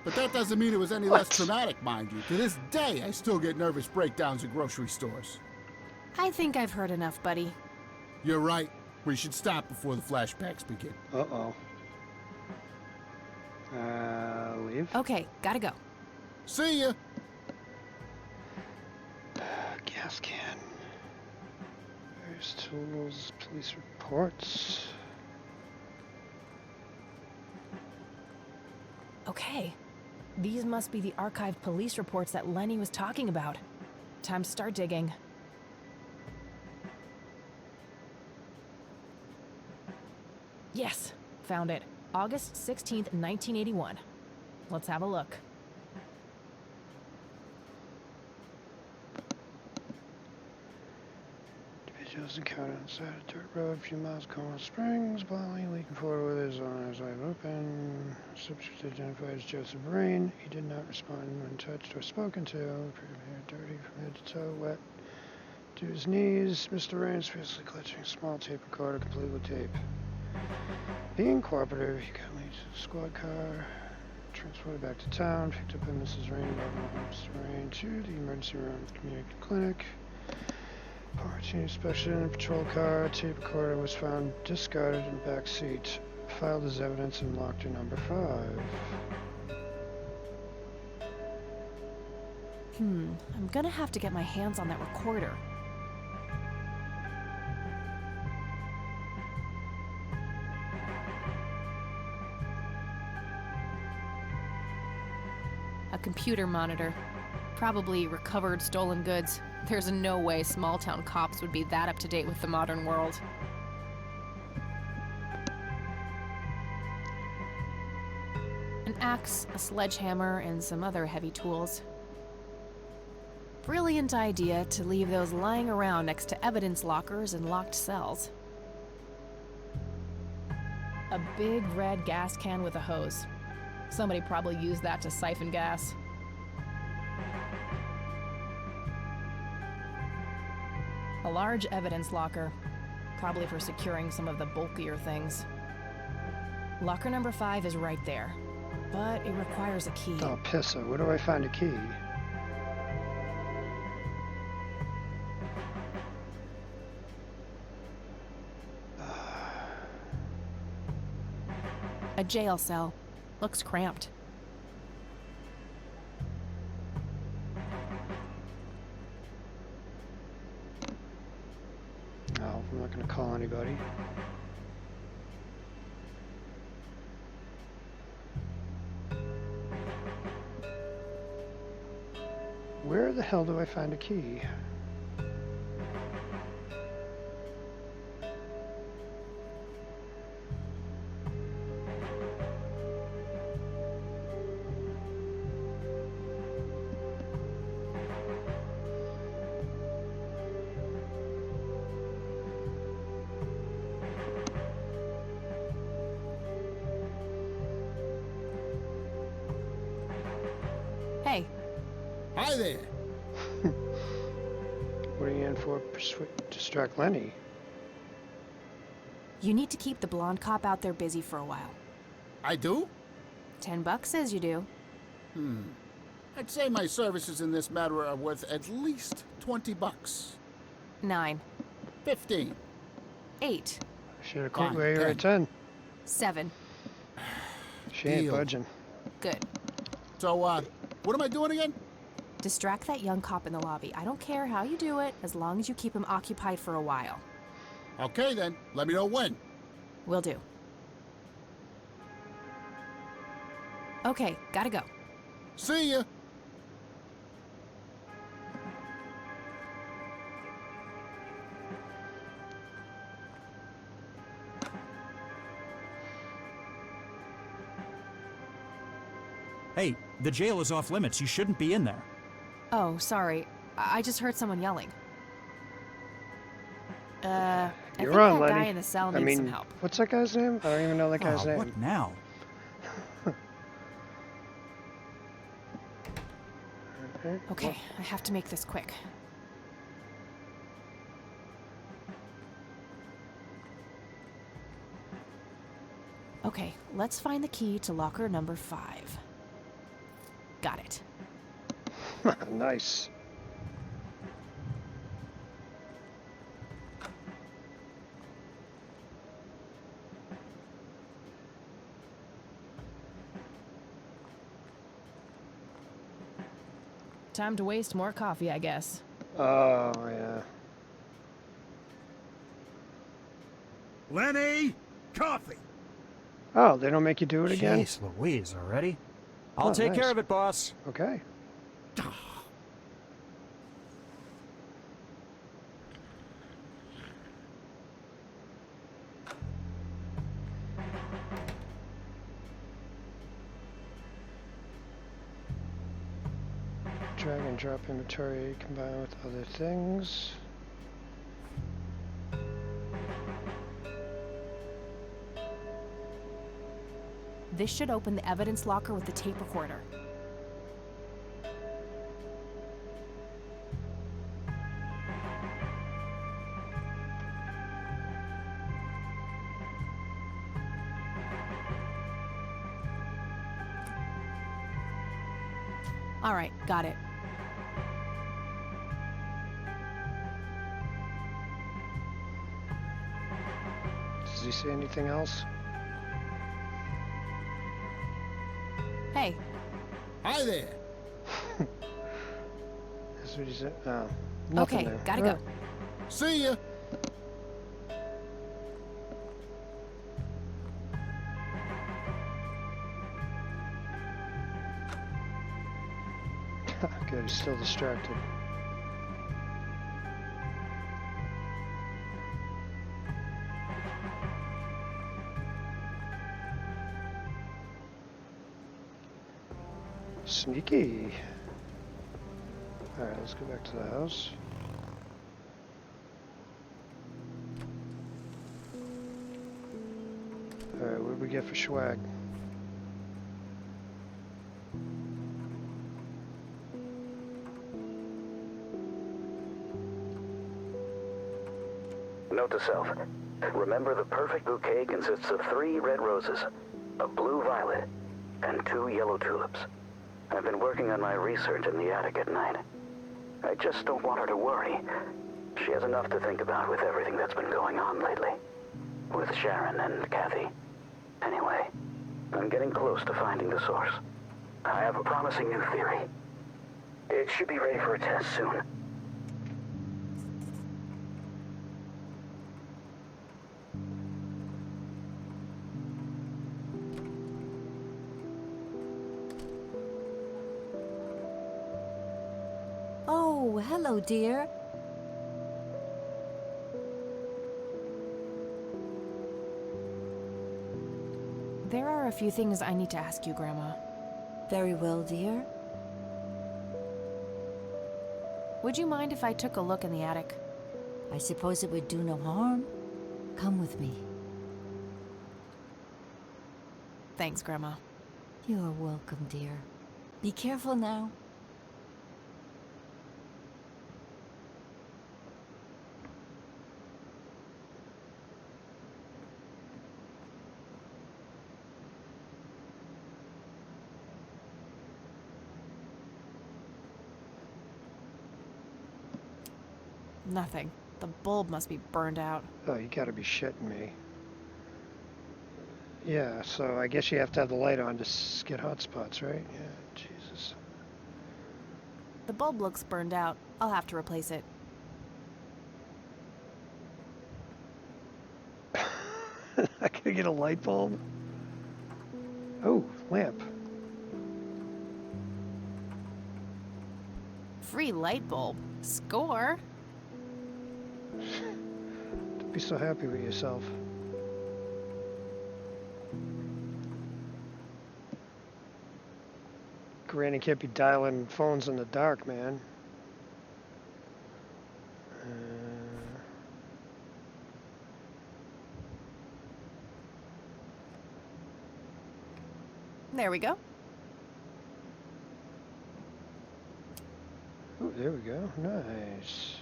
But that doesn't mean it was any less traumatic, mind you. To this day, I still get nervous breakdowns at grocery stores. I think I've heard enough, buddy. You're right. We should stop before the flashbacks begin. Uh-oh. Leave? Okay, gotta go. See ya! Gas can. Various tools, police reports. Okay. These must be the archived police reports that Lenny was talking about. Time to start digging. Yes, found it. August 16th, 1981. Let's have a look. Individuals encountered inside a dirt road, a few miles Conwell Springs, blindly leaking forward with his eyes wide open. Subject identified as Joseph Rain. He did not respond when touched or spoken to. Hair dirty from head to toe, wet to his knees. Mr. Rain is fiercely clutching a small tape recorder complete with tape. Being cooperative, he got me to the squad car. transported back to town, picked up by Mrs. Rain about Mr. Rain to the emergency room community clinic. Routine inspection, patrol car, tape recorder was found discarded in back seat. Filed as evidence in locker number 5. I'm gonna have to get my hands on that recorder. A computer monitor. Probably recovered stolen goods. There's no way small-town cops would be that up-to-date with the modern world. An axe, a sledgehammer, and some other heavy tools. Brilliant idea to leave those lying around next to evidence lockers and locked cells. A big red gas can with a hose. Somebody probably used that to siphon gas. A large evidence locker, probably for securing some of the bulkier things. Locker number 5 is right there, but it requires a key. Oh, pissa. Where do I find a key? A jail cell. Looks cramped. No, I'm not going to call anybody. Where the hell do I find a key? Hey, Hi there. What are you in for? Distract Lenny. you need to keep the blonde cop out there busy for a while. I do? $10 says you do. I'd say my services in this matter are worth at least $20. 9, 15. 8, Should have quit Fine, where you're at 10. 7. She ain't Deal. budging. Good. So, what am I doing again? Distract that young cop in the lobby. I don't care how you do it, as long as you keep him occupied for a while. Okay then, let me know when. Will do. Okay, gotta go. See ya. Hey, the jail is off limits. You shouldn't be in there. Oh, sorry. I just heard someone yelling. I You're think on, that guy Lenny. in the cell I needs some mean, help. what's that guy's name? I don't even know that guy's name. What now? Okay, I have to make this quick. Okay, let's find the key to locker number 5. Got it. Nice. Time to waste more coffee, I guess. Oh, yeah. Lenny! Coffee! Oh, they don't make you do it again? Jeez Louise, already? I'll Oh, take nice. care of it, boss. Okay. Drag and drop inventory combined with other things. This should open the evidence locker with the tape recorder. All right, got it. Does he say anything else? Hey, Hi there. That's what he said. Oh, nothing okay, there. gotta All go. right. See ya. Good, he's still distracted. Sneaky. Alright, let's go back to the house. Alright, what do we get for swag? Note to self. Remember, the perfect bouquet consists of 3 red roses, a blue violet, and 2 yellow tulips. I've been working on my research in the attic at night. I just don't want her to worry. She has enough to think about with everything that's been going on lately. With Sharon and Kathy. Anyway, I'm getting close to finding the source. I have a promising new theory. It should be ready for a test soon. Oh, hello, dear. There are a few things I need to ask you, Grandma. Very well, dear. Would you mind if I took a look in the attic? I suppose it would do no harm. Come with me. Thanks, Grandma. You're welcome, dear. Be careful now. Nothing. The bulb must be burned out. Oh, you gotta be shitting me. Yeah, so I guess you have to have the light on to get hot spots, right? Yeah, Jesus. The bulb looks burned out. I'll have to replace it. I gotta get a light bulb. Oh, lamp. Free light bulb. Score! Don't be so happy with yourself. Granny can't be dialing phones in the dark, man. There we go. Oh, there we go. Nice.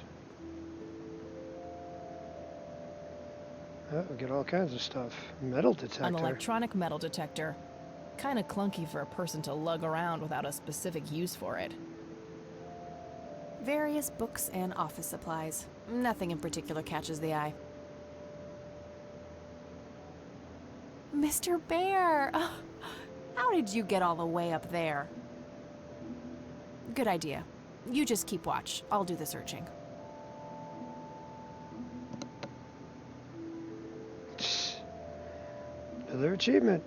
Oh, we get all kinds of stuff. Metal detector. An electronic metal detector. Kinda clunky for a person to lug around without a specific use for it. Various books and office supplies. Nothing in particular catches the eye. Mr. Bear! How did you get all the way up there? Good idea. You just keep watch. I'll do the searching. Another achievement.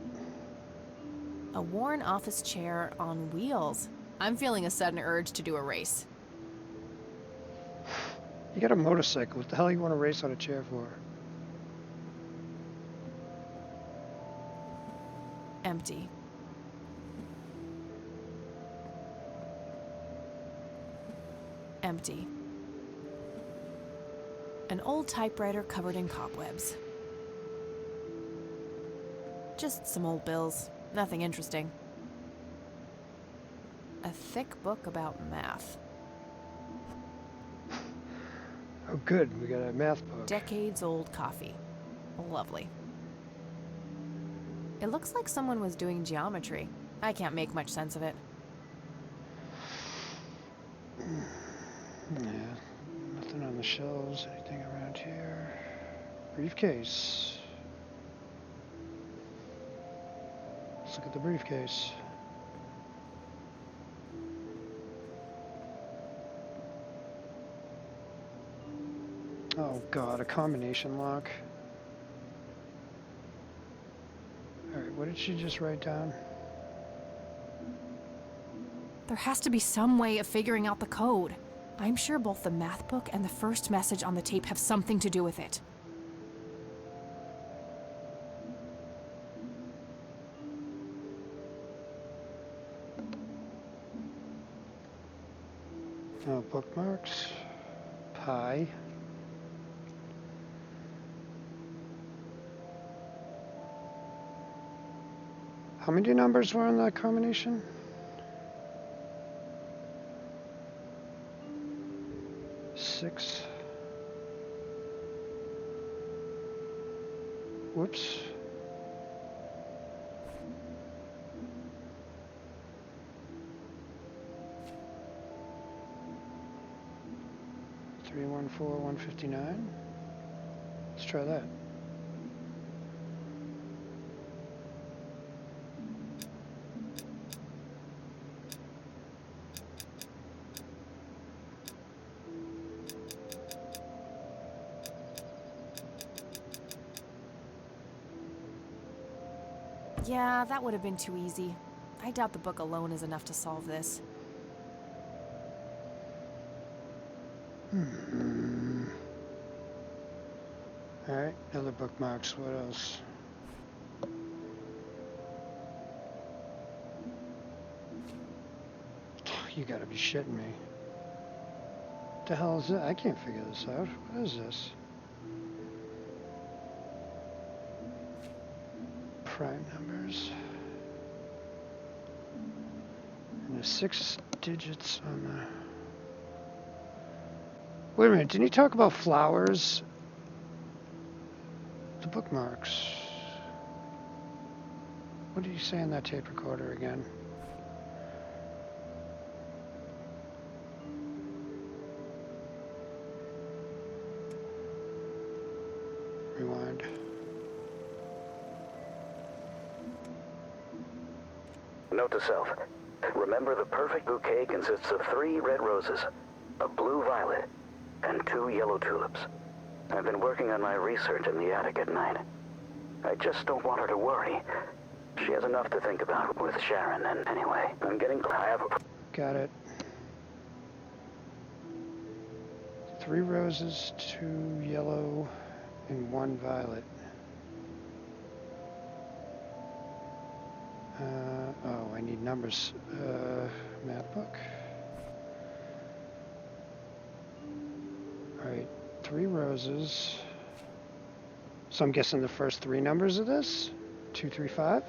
A worn office chair on wheels. I'm feeling a sudden urge to do a race. You got a motorcycle. What the hell you want to race on a chair for? Empty. Empty. An old typewriter covered in cobwebs. Just some old bills. Nothing interesting. A thick book about math. Oh, good. We got a math book. Decades old coffee. Lovely. It looks like someone was doing geometry. I can't make much sense of it. Yeah, nothing on the shelves, anything around here. Briefcase. Let's look at the briefcase. Oh god, a combination lock. Alright, what did she just write down? There has to be some way of figuring out the code. I'm sure both the math book and the first message on the tape have something to do with it. Oh, bookmarks. Pi. How many numbers were in that combination? Six. Whoops. Three, 1, 4, 159. Let's try that. Yeah, that would have been too easy. I doubt the book alone is enough to solve this. Alright, other bookmarks. What else? You gotta be shitting me. What the hell is that? I can't figure this out. What is this? Prime numbers. And there's 6 digits on the... Wait a minute, didn't he talk about flowers? The bookmarks. What did he say in that tape recorder again? Rewind. Note to self. Remember, the perfect bouquet consists of 3 red roses, a blue violet, and 2 yellow tulips. I've been working on my research in the attic at night. I just don't want her to worry. She has enough to think about with Sharon, and anyway, I'm getting... I have a... Got it. 3 roses, 2 yellow, and 1 violet. Oh, I need numbers. Math book. Alright, 3 roses. So I'm guessing the first 3 numbers of this? 2, 3, 5.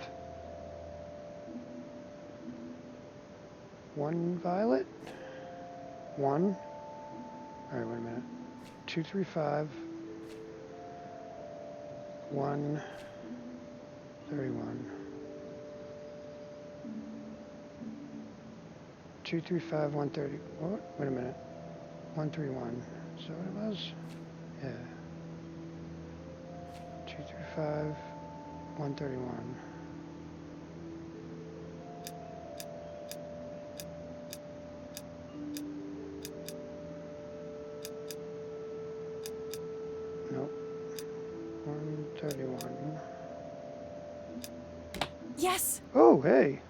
1 violet. 1. Alright, wait a minute. 2, 3, 5. 1. 31. 2, 3, 5, 130. What? Wait a minute. 131. Is that what it was? Yeah. 2, 3, 5, 131. Nope. 131. Yes! Oh, hey.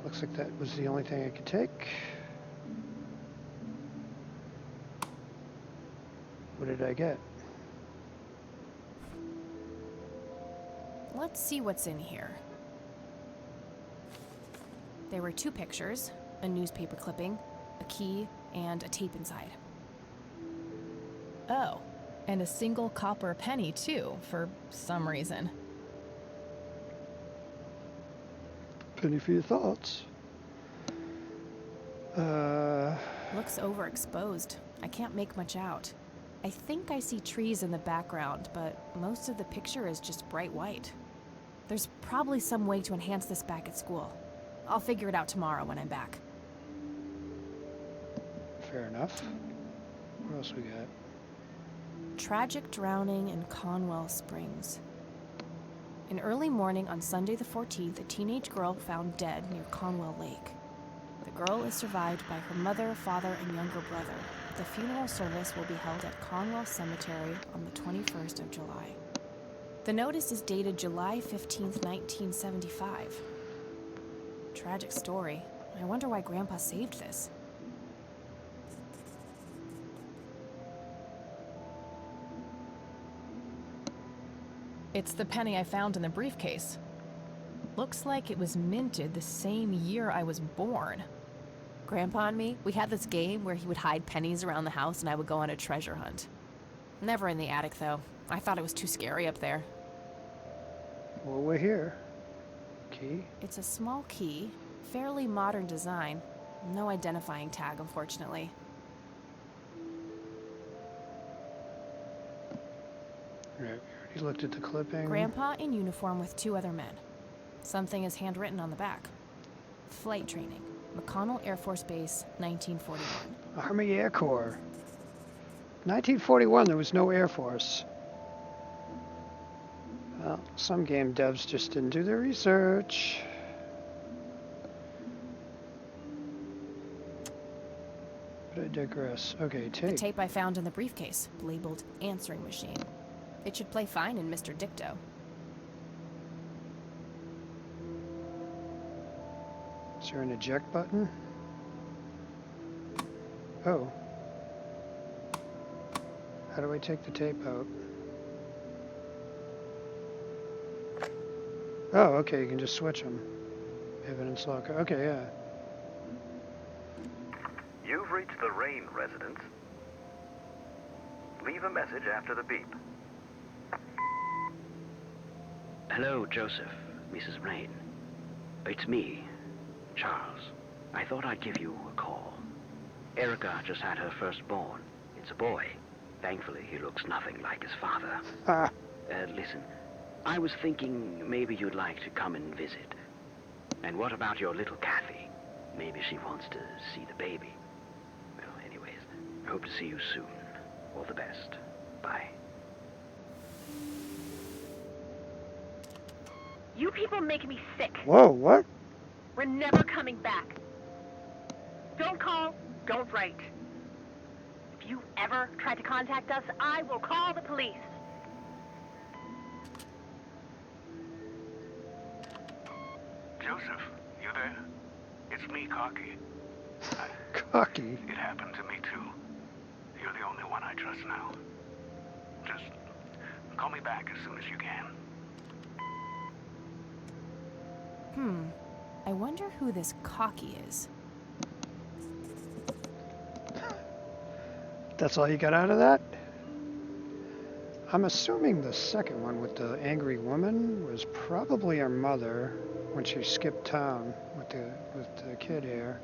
Looks like that was the only thing I could take. What did I get? Let's see what's in here. There were 2 pictures, a newspaper clipping, a key, and a tape inside. Oh, and a single copper penny, too, for some reason. Penny for your thoughts. Looks overexposed. I can't make much out. I think I see trees in the background, but most of the picture is just bright white. There's probably some way to enhance this back at school. I'll figure it out tomorrow when I'm back. Fair enough. What else we got? Tragic drowning in Conwell Springs. In early morning on Sunday the 14th, a teenage girl found dead near Conwell Lake. The girl is survived by her mother, father, and younger brother. The funeral service will be held at Conwell Cemetery on the 21st of July. The notice is dated July 15th, 1975. Tragic story. I wonder why Grandpa saved this. It's the penny I found in the briefcase. Looks like it was minted the same year I was born. Grandpa and me, we had this game where he would hide pennies around the house and I would go on a treasure hunt. Never in the attic, though. I thought it was too scary up there. Well, we're here. Key? It's a small key, fairly modern design. No identifying tag, unfortunately. Right, we already looked at the clipping. Grandpa in uniform with two other men. Something is handwritten on the back. Flight training. McConnell Air Force Base, 1941. Army Air Corps. 1941, there was no Air Force. Well, some game devs just didn't do their research. But I digress. Okay, tape. The tape I found in the briefcase, labeled answering machine. It should play fine in Mr. Dicto. Is there an eject button? Oh. How do I take the tape out? Oh, okay, you can just switch them. Evidence locker. Okay, yeah. You've reached the Rain residence. Leave a message after the beep. Hello, Joseph, Mrs. Rain. It's me, Charles. I thought I'd give you a call. Erica just had her firstborn. It's a boy. Thankfully, he looks nothing like his father. Ah. Listen, I was thinking maybe you'd like to come and visit. And what about your little Kathy? Maybe she wants to see the baby. Well, anyways, I hope to see you soon. All the best. Bye. You people make me sick. Whoa, what? We're never coming back. Don't call, don't write. If you ever try to contact us, I will call the police. Joseph, you there? It's me, Cocky. Cocky? It happened to me, too. You're the only one I trust now. Just call me back as soon as you can. I wonder who this Cocky is. That's all you got out of that? I'm assuming the second one with the angry woman was probably her mother when she skipped town with the kid here.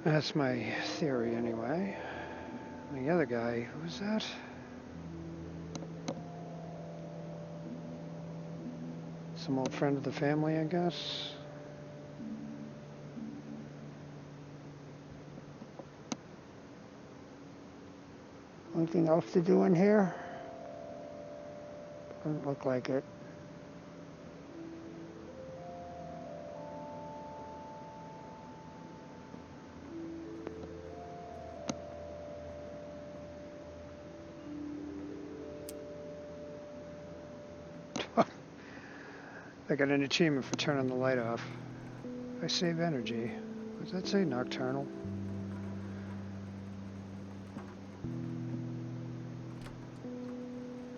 That's my theory anyway. The other guy, who was that? Some old friend of the family, I guess. Anything else to do in here? Doesn't look like it. I got an achievement for turning the light off. I save energy. What does that say? Nocturnal.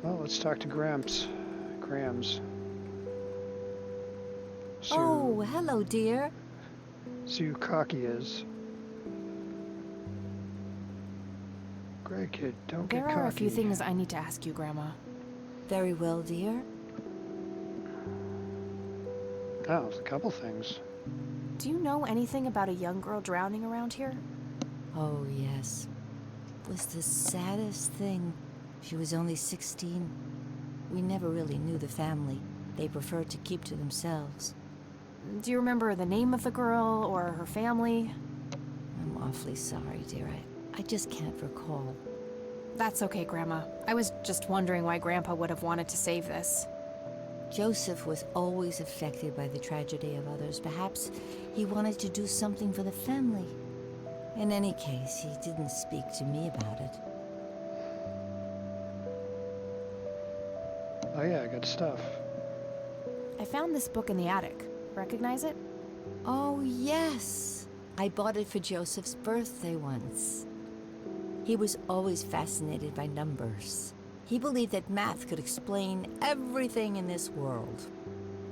Well, let's talk to Grams. Oh, hello, dear. See who Cocky is. Great kid, don't get There cocky. are a few things I need to ask you, Grandma. Very well, dear. Oh, there's a couple things. Do you know anything about a young girl drowning around here? Oh, yes. was the saddest thing. She was only 16. We never really knew the family. They preferred to keep to themselves. Do you remember the name of the girl or her family? I'm awfully sorry, dear. I just can't recall. That's okay, Grandma. I was just wondering why Grandpa would have wanted to save this. Joseph was always affected by the tragedy of others. Perhaps he wanted to do something for the family. In any case, he didn't speak to me about it. Oh yeah, good stuff. I found this book in the attic. Recognize it? Oh, yes. I bought it for Joseph's birthday once. He was always fascinated by numbers. He believed that math could explain everything in this world.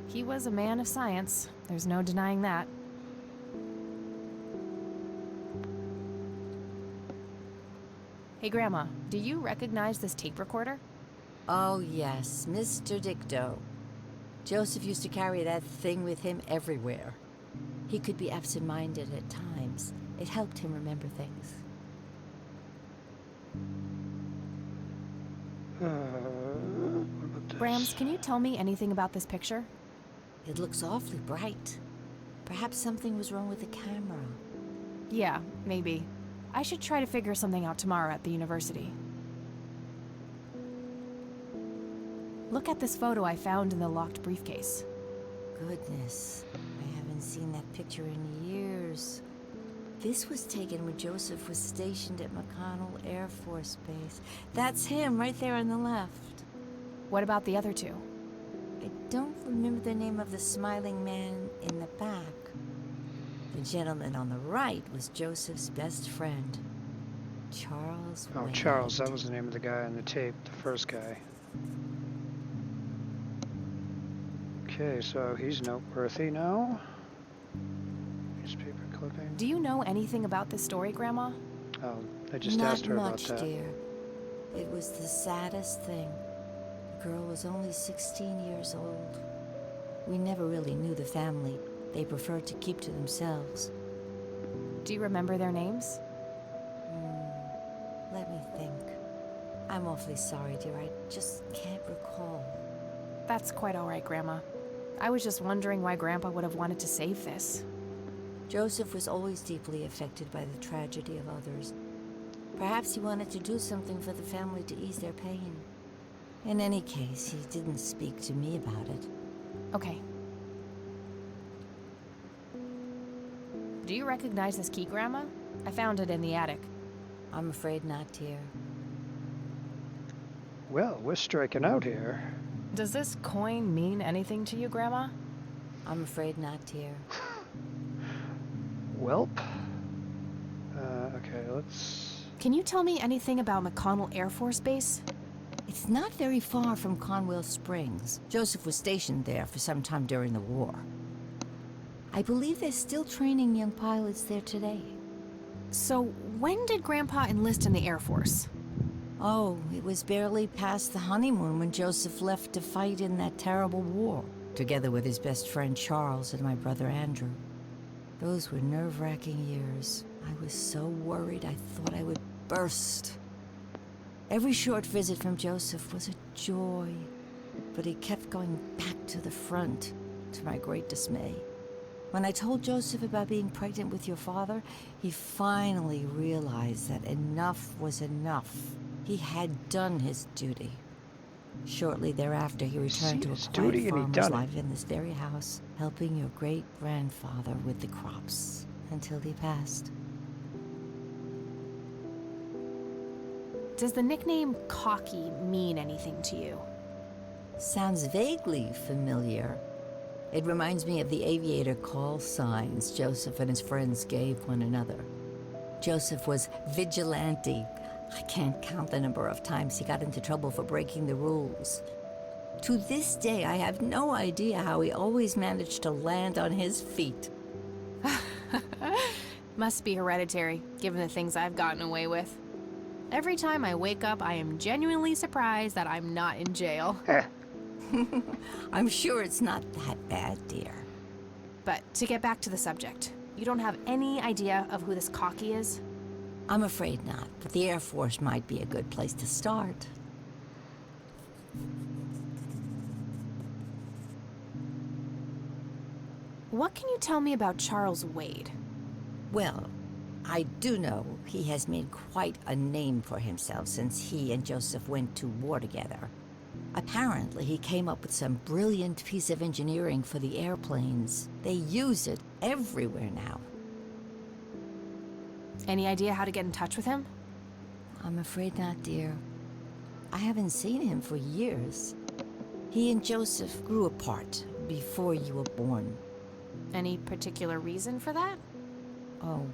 He was a man of science. There's no denying that. Hey, Grandma, do you recognize this tape recorder? Oh, yes, Mr. Dicto. Joseph used to carry that thing with him everywhere. He could be absent-minded at times. It helped him remember things. What about this? Brams, can you tell me anything about this picture? It looks awfully bright. Perhaps something was wrong with the camera. Yeah, maybe. I should try to figure something out tomorrow at the university. Look at this photo I found in the locked briefcase. Goodness, I haven't seen that picture in years. This was taken when Joseph was stationed at McConnell Air Force Base. That's him right there on the left. What about the other two? I don't remember the name of the smiling man in the back. The gentleman on the right was Joseph's best friend, Charles Oh, Wade. Charles, that was the name of the guy on the tape, the first guy. Okay, so he's noteworthy now. Newspaper clipping. Do you know anything about this story, Grandma? Oh, I just Not asked her much, about that. dear. It was the saddest thing. The girl was only 16 years old. We never really knew the family. They preferred to keep to themselves. Do you remember their names? Let me think. I'm awfully sorry, dear. I just can't recall. That's quite all right, Grandma. I was just wondering why Grandpa would have wanted to save this. Joseph was always deeply affected by the tragedy of others. Perhaps he wanted to do something for the family to ease their pain. In any case, he didn't speak to me about it. Okay. Do you recognize this key, Grandma? I found it in the attic. I'm afraid not, dear. Well, we're striking out here. Does this coin mean anything to you, Grandma? I'm afraid not, dear. Welp. Okay, let's... Can you tell me anything about McConnell Air Force Base? It's not very far from Conwell Springs. Joseph was stationed there for some time during the war. I believe they're still training young pilots there today. So, when did Grandpa enlist in the Air Force? Oh, it was barely past the honeymoon when Joseph left to fight in that terrible war, together with his best friend Charles and my brother Andrew. Those were nerve-wracking years. I was so worried I thought I would burst. Every short visit from Joseph was a joy, but he kept going back to the front, to my great dismay. When I told Joseph about being pregnant with your father, he finally realized that enough was enough. He had done his duty. Shortly thereafter, he returned to a quiet farmer's life in this very house, helping your great-grandfather with the crops, until he passed. Does the nickname Cocky mean anything to you? Sounds vaguely familiar. It reminds me of the aviator call signs Joseph and his friends gave one another. Joseph was vigilante. I can't count the number of times he got into trouble for breaking the rules. To this day, I have no idea how he always managed to land on his feet. Must be hereditary, given the things I've gotten away with. Every time I wake up, I am genuinely surprised that I'm not in jail. I'm sure it's not that bad, dear. But to get back to the subject, you don't have any idea of who this Cocky is? I'm afraid not, but the Air Force might be a good place to start. What can you tell me about Charles Wade? Well, I do know he has made quite a name for himself since he and Joseph went to war together. Apparently, he came up with some brilliant piece of engineering for the airplanes. They use it everywhere now. Any idea how to get in touch with him? I'm afraid not, dear. I haven't seen him for years. He and Joseph grew apart before you were born. Any particular reason for that? Oh,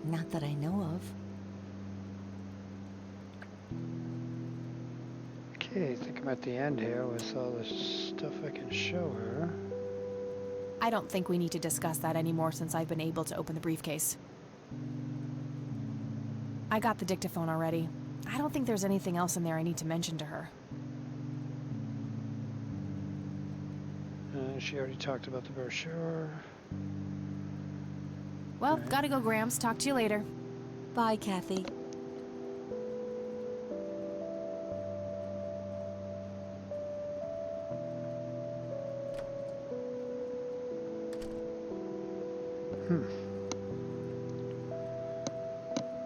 not that I know of. Okay, I think I'm at the end here with all the stuff I can show her. I don't think we need to discuss that anymore since I've been able to open the briefcase. I got the dictaphone already. I don't think there's anything else in there I need to mention to her. She already talked about the brochure. Well, gotta go, Gramps. Talk to you later. Bye, Kathy.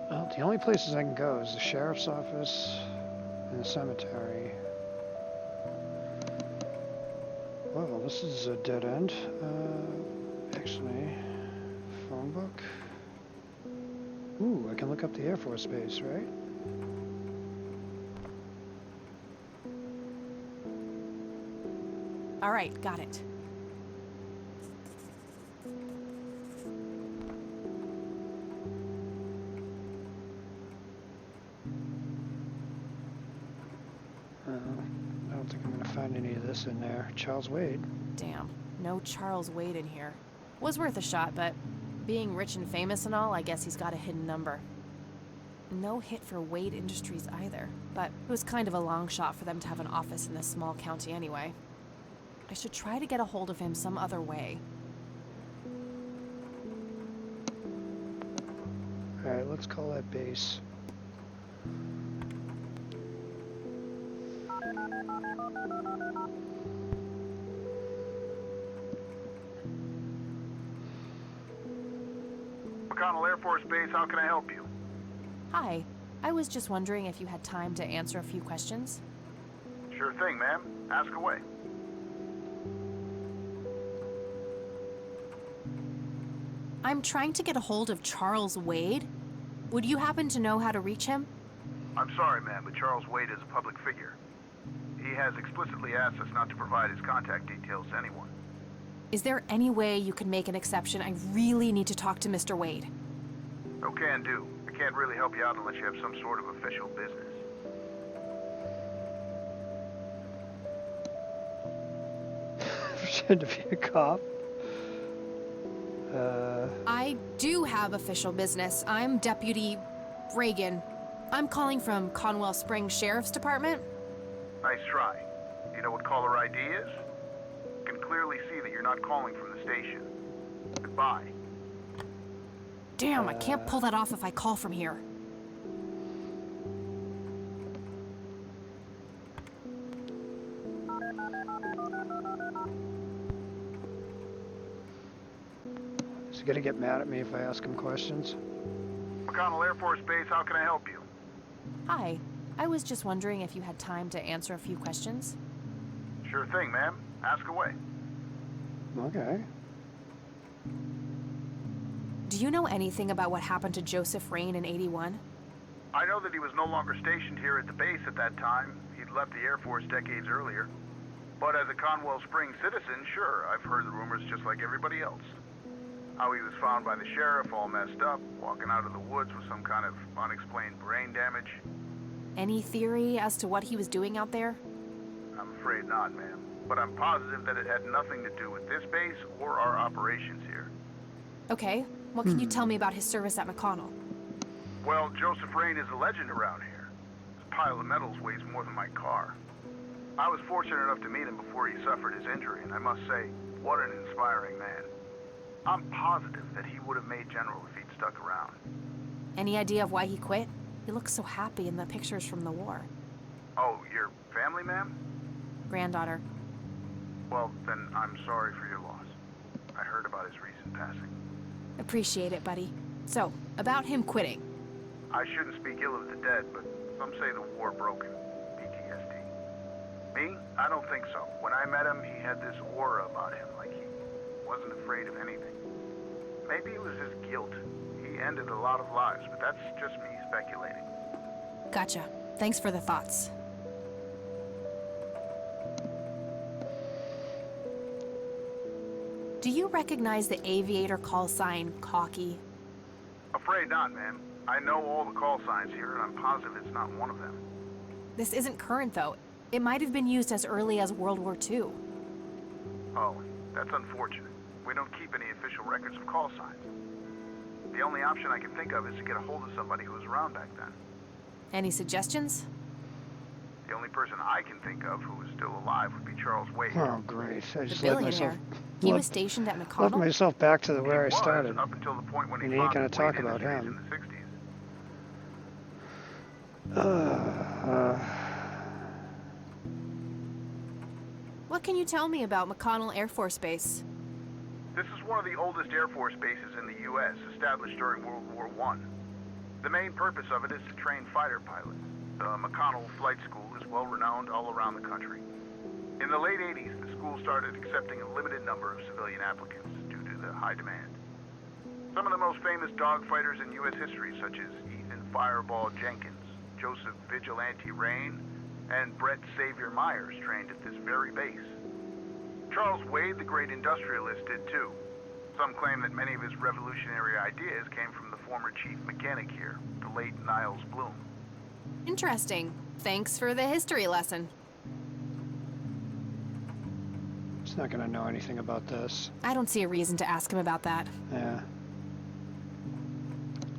Well, the only places I can go is the sheriff's office and the cemetery. Well, this is a dead end. Actually, phone book. Ooh, I can look up the Air Force Base, right? All right, got it. I don't think I'm gonna find any of this in there. Charles Wade. Damn, no Charles Wade in here. Was worth a shot, but being rich and famous and all, I guess he's got a hidden number. No hit for Wade Industries either, but it was kind of a long shot for them to have an office in this small county anyway. I should try to get a hold of him some other way. Alright, let's call that base. McConnell Air Force Base, how can I help you? Hi, I was just wondering if you had time to answer a few questions. Sure thing, ma'am. Ask away. I'm trying to get a hold of Charles Wade. Would you happen to know how to reach him? I'm sorry, ma'am, but Charles Wade is a public figure. He has explicitly asked us not to provide his contact details to anyone. Is there any way you can make an exception? I really need to talk to Mr. Wade. No can do. I can't really help you out unless you have some sort of official business. Pretend to be a cop. I do have official business. I'm Deputy Reagan. I'm calling from Conwell Springs Sheriff's Department. Nice try. Do you know what caller ID is? You can clearly see that you're not calling from the station. Goodbye. Damn, I can't pull that off if I call from here. Is he gonna get mad at me if I ask him questions? McConnell Air Force Base, how can I help you? Hi, I was just wondering if you had time to answer a few questions. Sure thing, ma'am. Ask away. Okay. Do you know anything about what happened to Joseph Rain in '81? I know that he was no longer stationed here at the base at that time. He'd left the Air Force decades earlier. But as a Conwell Springs citizen, sure, I've heard the rumors just like everybody else. How he was found by the sheriff all messed up, walking out of the woods with some kind of unexplained brain damage. Any theory as to what he was doing out there? I'm afraid not, ma'am. But I'm positive that it had nothing to do with this base or our operations here. Okay, what can you tell me about his service at McConnell? Well, Joseph Rain is a legend around here. This pile of metals weighs more than my car. I was fortunate enough to meet him before he suffered his injury, and I must say, what an inspiring man. I'm positive that he would have made General if he'd stuck around. Any idea of why he quit? He looks so happy in the pictures from the war. Oh, your family, ma'am? Granddaughter. Well, then I'm sorry for your loss. I heard about his recent passing. Appreciate it, buddy. So, about him quitting. I shouldn't speak ill of the dead, but some say the war broke him. PTSD. Me? I don't think so. When I met him, he had this aura about him, like he wasn't afraid of anything. Maybe it was his guilt. He ended a lot of lives, but that's just me speculating. Gotcha. Thanks for the thoughts. Do you recognize the aviator call sign, Cocky? Afraid not, ma'am. I know all the call signs here, and I'm positive it's not one of them. This isn't current, though. It might have been used as early as World War II. Oh, that's unfortunate. We don't keep any official records of call signs. The only option I can think of is to get a hold of somebody who was around back then. Any suggestions? The only person I can think of who is still alive would be Charles Wade. Oh, great. I The just let myself... billionaire. He was stationed at Left McConnell? myself back to where I He was, started. up until the point when And he he ain't founded gonna talk Wade about Industries him. in the 60s. What can you tell me about McConnell Air Force Base? This is one of the oldest Air Force bases in the U.S., established during World War I. The main purpose of it is to train fighter pilots. The McConnell Flight School is well renowned all around the country. In the late 80s, the school started accepting a limited number of civilian applicants due to the high demand. Some of the most famous dogfighters in U.S. history, such as Ethan Fireball Jenkins, Joseph Vigilante Rain, and Brett Savior Myers, trained at this very base. Charles Wade, the great industrialist, did too. Some claim that many of his revolutionary ideas came from the former chief mechanic here, the late Niles Bloom. Interesting. Thanks for the history lesson. He's not gonna know anything about this. I don't see a reason to ask him about that. Yeah.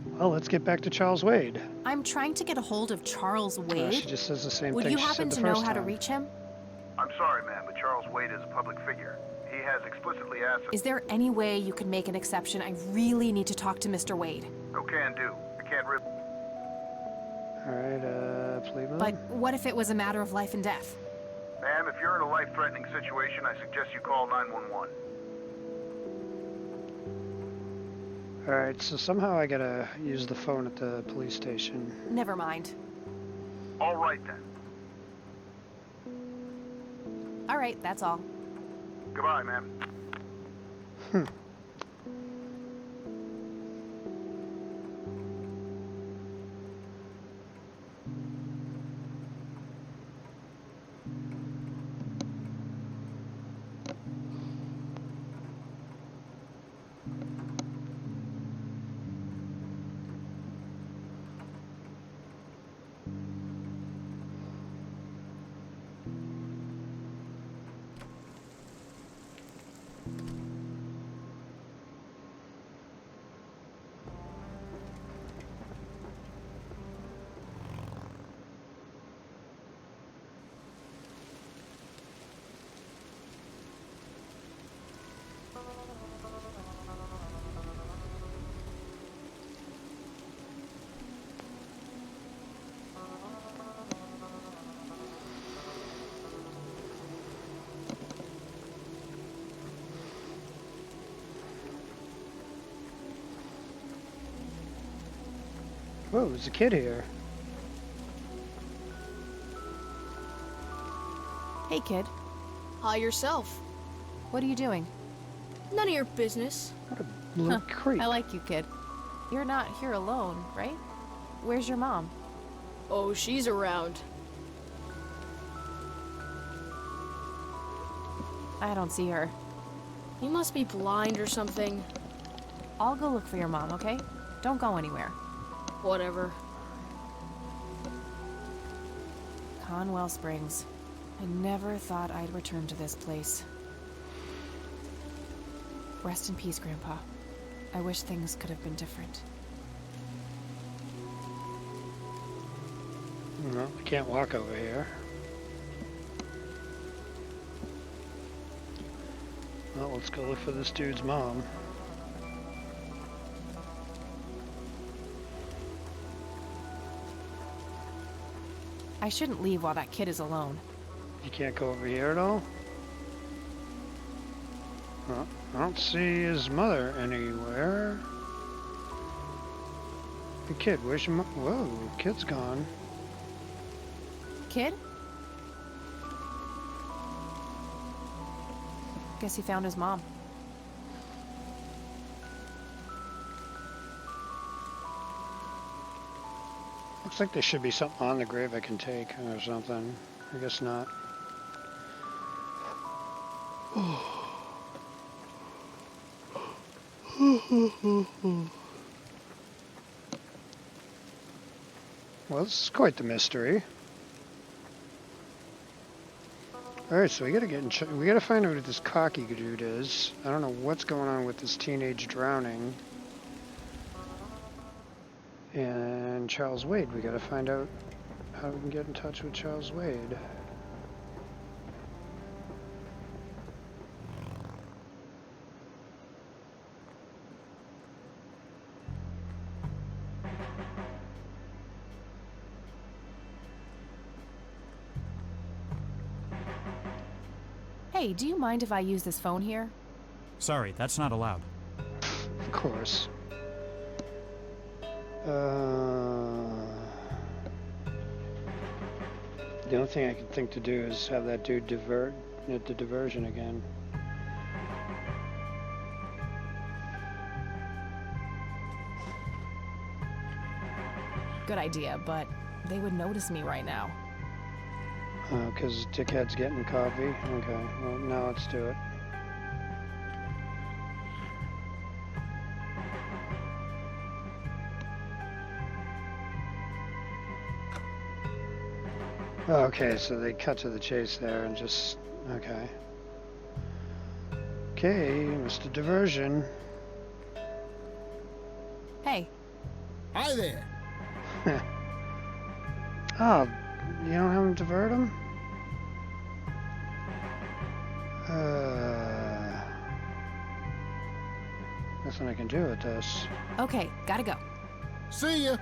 Well, let's get back to Charles Wade. I'm trying to get a hold of Charles Wade. She just says the same Would thing you she happen said to the know first how to time. reach him? I'm sorry, ma'am, but Charles Wade is a public figure. He has explicitly asked... Is there any way you could make an exception? I really need to talk to Mr. Wade. No can do. I can't really... Alright, plea mode. But what if it was a matter of life and death? Ma'am, if you're in a life-threatening situation, I suggest you call 911. Alright, so somehow I gotta use the phone at the police station. Never mind. All right, then. All right, that's all. Goodbye, ma'am. Whoa, there's a kid here. Hey, kid. Hi yourself. What are you doing? None of your business. What a little creep. I like you, kid. You're not here alone, right? Where's your mom? Oh, she's around. I don't see her. You must be blind or something. I'll go look for your mom, okay? Don't go anywhere. Whatever. Conwell Springs. I never thought I'd return to this place. Rest in peace, Grandpa. I wish things could have been different. Well, I can't walk over here. Well, let's go look for this dude's mom. I shouldn't leave while that kid is alone. You can't go over here at all? Well, I don't see his mother anywhere. The kid, where's your Whoa, kid's gone. Kid? Guess he found his mom. Looks like there should be something on the grave I can take or something. I guess not. Well, this is quite the mystery. Alright, so we gotta we gotta find out who this cocky dude is. I don't know what's going on with this teenage drowning. And Charles Wade, we gotta find out how we can get in touch with Charles Wade. Hey, do you mind if I use this phone here? Sorry, that's not allowed. Of course. The only thing I can think to do is have that dude divert at the diversion again. Good idea, but they would notice me right now. Because Dickhead's getting coffee? Okay, well, now let's do it. Okay, so they cut to the chase there and just... Okay. Okay, Mr. Diversion. Hey. Hi there. Oh, you don't have him divert him? Nothing I can do with this. Okay, gotta go. See ya.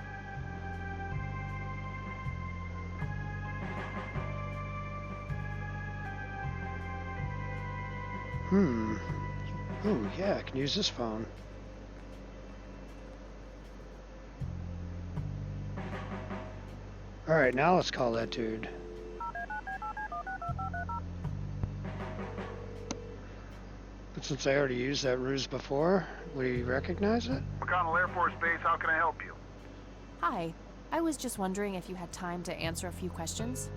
Oh, yeah, I can use this phone. Alright, now let's call that dude. But since I already used that ruse before, would he recognize it? McConnell Air Force Base, how can I help you? Hi. I was just wondering if you had time to answer a few questions.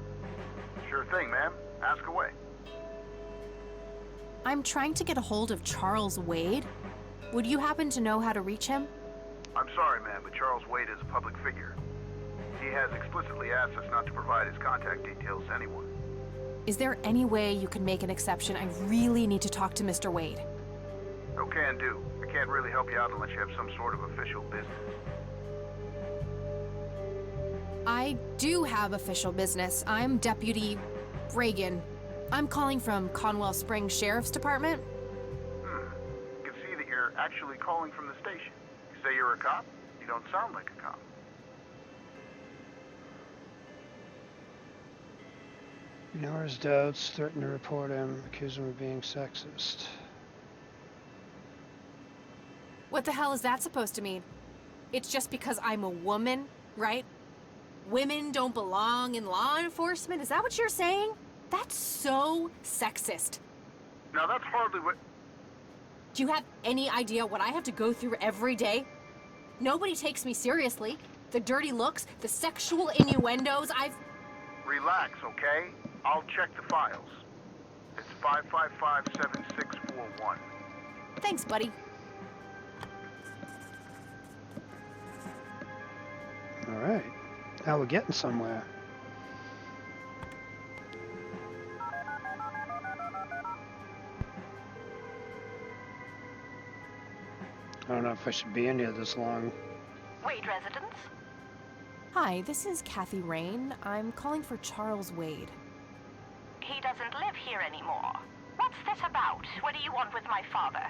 Sure thing, ma'am. Ask away. I'm trying to get a hold of Charles Wade. Would you happen to know how to reach him? I'm sorry, ma'am, but Charles Wade is a public figure. He has explicitly asked us not to provide his contact details to anyone. Is there any way you can make an exception? I really need to talk to Mr. Wade. No can do. I can't really help you out unless you have some sort of official business. I do have official business. I'm Deputy Reagan. I'm calling from Conwell Springs Sheriff's Department. You can see that you're actually calling from the station. You say you're a cop? You don't sound like a cop. Ignore his doubts, threaten to report him, accuse him of being sexist. What the hell is that supposed to mean? It's just because I'm a woman, right? Women don't belong in law enforcement? Is that what you're saying? That's so sexist. Now that's hardly what... Do you have any idea what I have to go through every day? Nobody takes me seriously. The dirty looks, the sexual innuendos, Relax, okay? I'll check the files. It's 555-7641. Thanks, buddy. Alright. Now we're getting somewhere. I don't know if I should be in here this long. Wade residence? Hi, this is Kathy Rain. I'm calling for Charles Wade. He doesn't live here anymore. What's this about? What do you want with my father?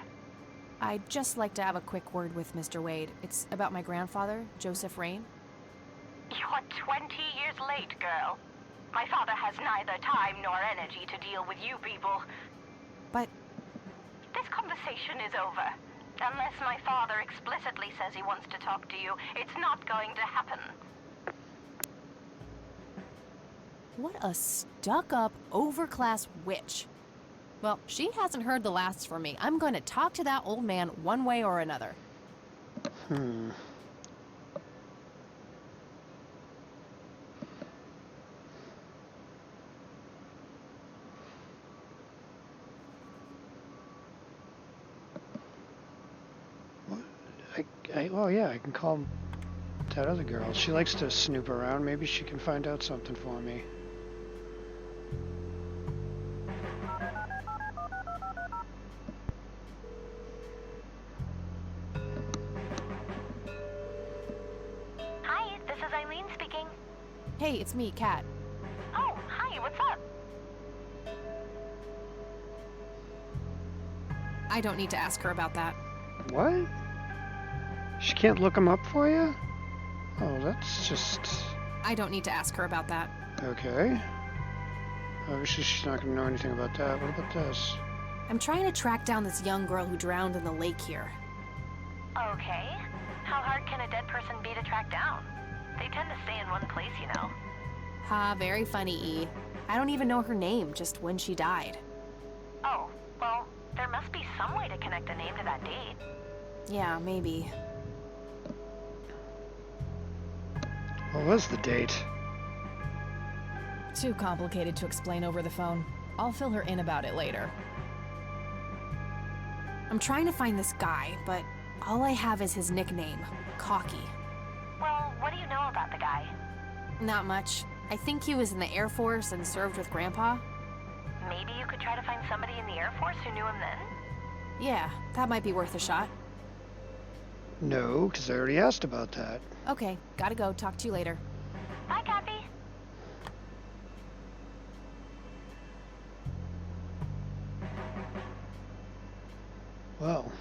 I'd just like to have a quick word with Mr. Wade. It's about my grandfather, Joseph Rain. You're 20 years late, girl. My father has neither time nor energy to deal with you people. But... This conversation is over. Unless my father explicitly says he wants to talk to you, it's not going to happen. what a stuck-up, overclass witch. Well, she hasn't heard the last from me. I'm going to talk to that old man one way or another. Well, yeah, I can call that other girl. She likes to snoop around. Maybe she can find out something for me. Hi, this is Eileen speaking. Hey, it's me, Kat. Oh, hi, what's up? I don't need to ask her about that. What? She can't look him up for you? Oh, that's just... I don't need to ask her about that. Okay. Obviously she's not going to know anything about that. What about this? I'm trying to track down this young girl who drowned in the lake here. Okay. How hard can a dead person be to track down? They tend to stay in one place, you know. Ha, very funny, E. I don't even know her name, just when she died. Oh, well, there must be some way to connect a name to that date. Yeah, maybe. What was the date? Too complicated to explain over the phone. I'll fill her in about it later. I'm trying to find this guy, but all I have is his nickname, Cocky. Well, what do you know about the guy? Not much. I think he was in the Air Force and served with Grandpa. Maybe you could try to find somebody in the Air Force who knew him then? Yeah, that might be worth a shot. No, because I already asked about that. Okay, gotta go. Talk to you later. Bye, Kathy. Well.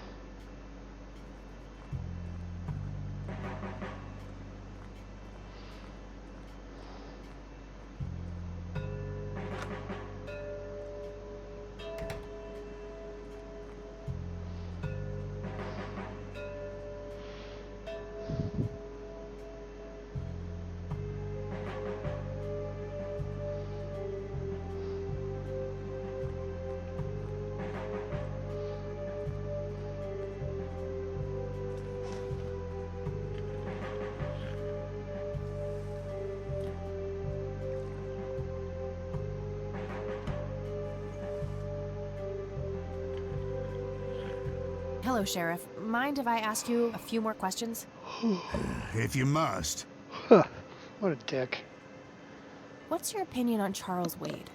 Hello, Sheriff. Mind if I ask you a few more questions? If you must. Huh. What a dick. What's your opinion on Charles Wade?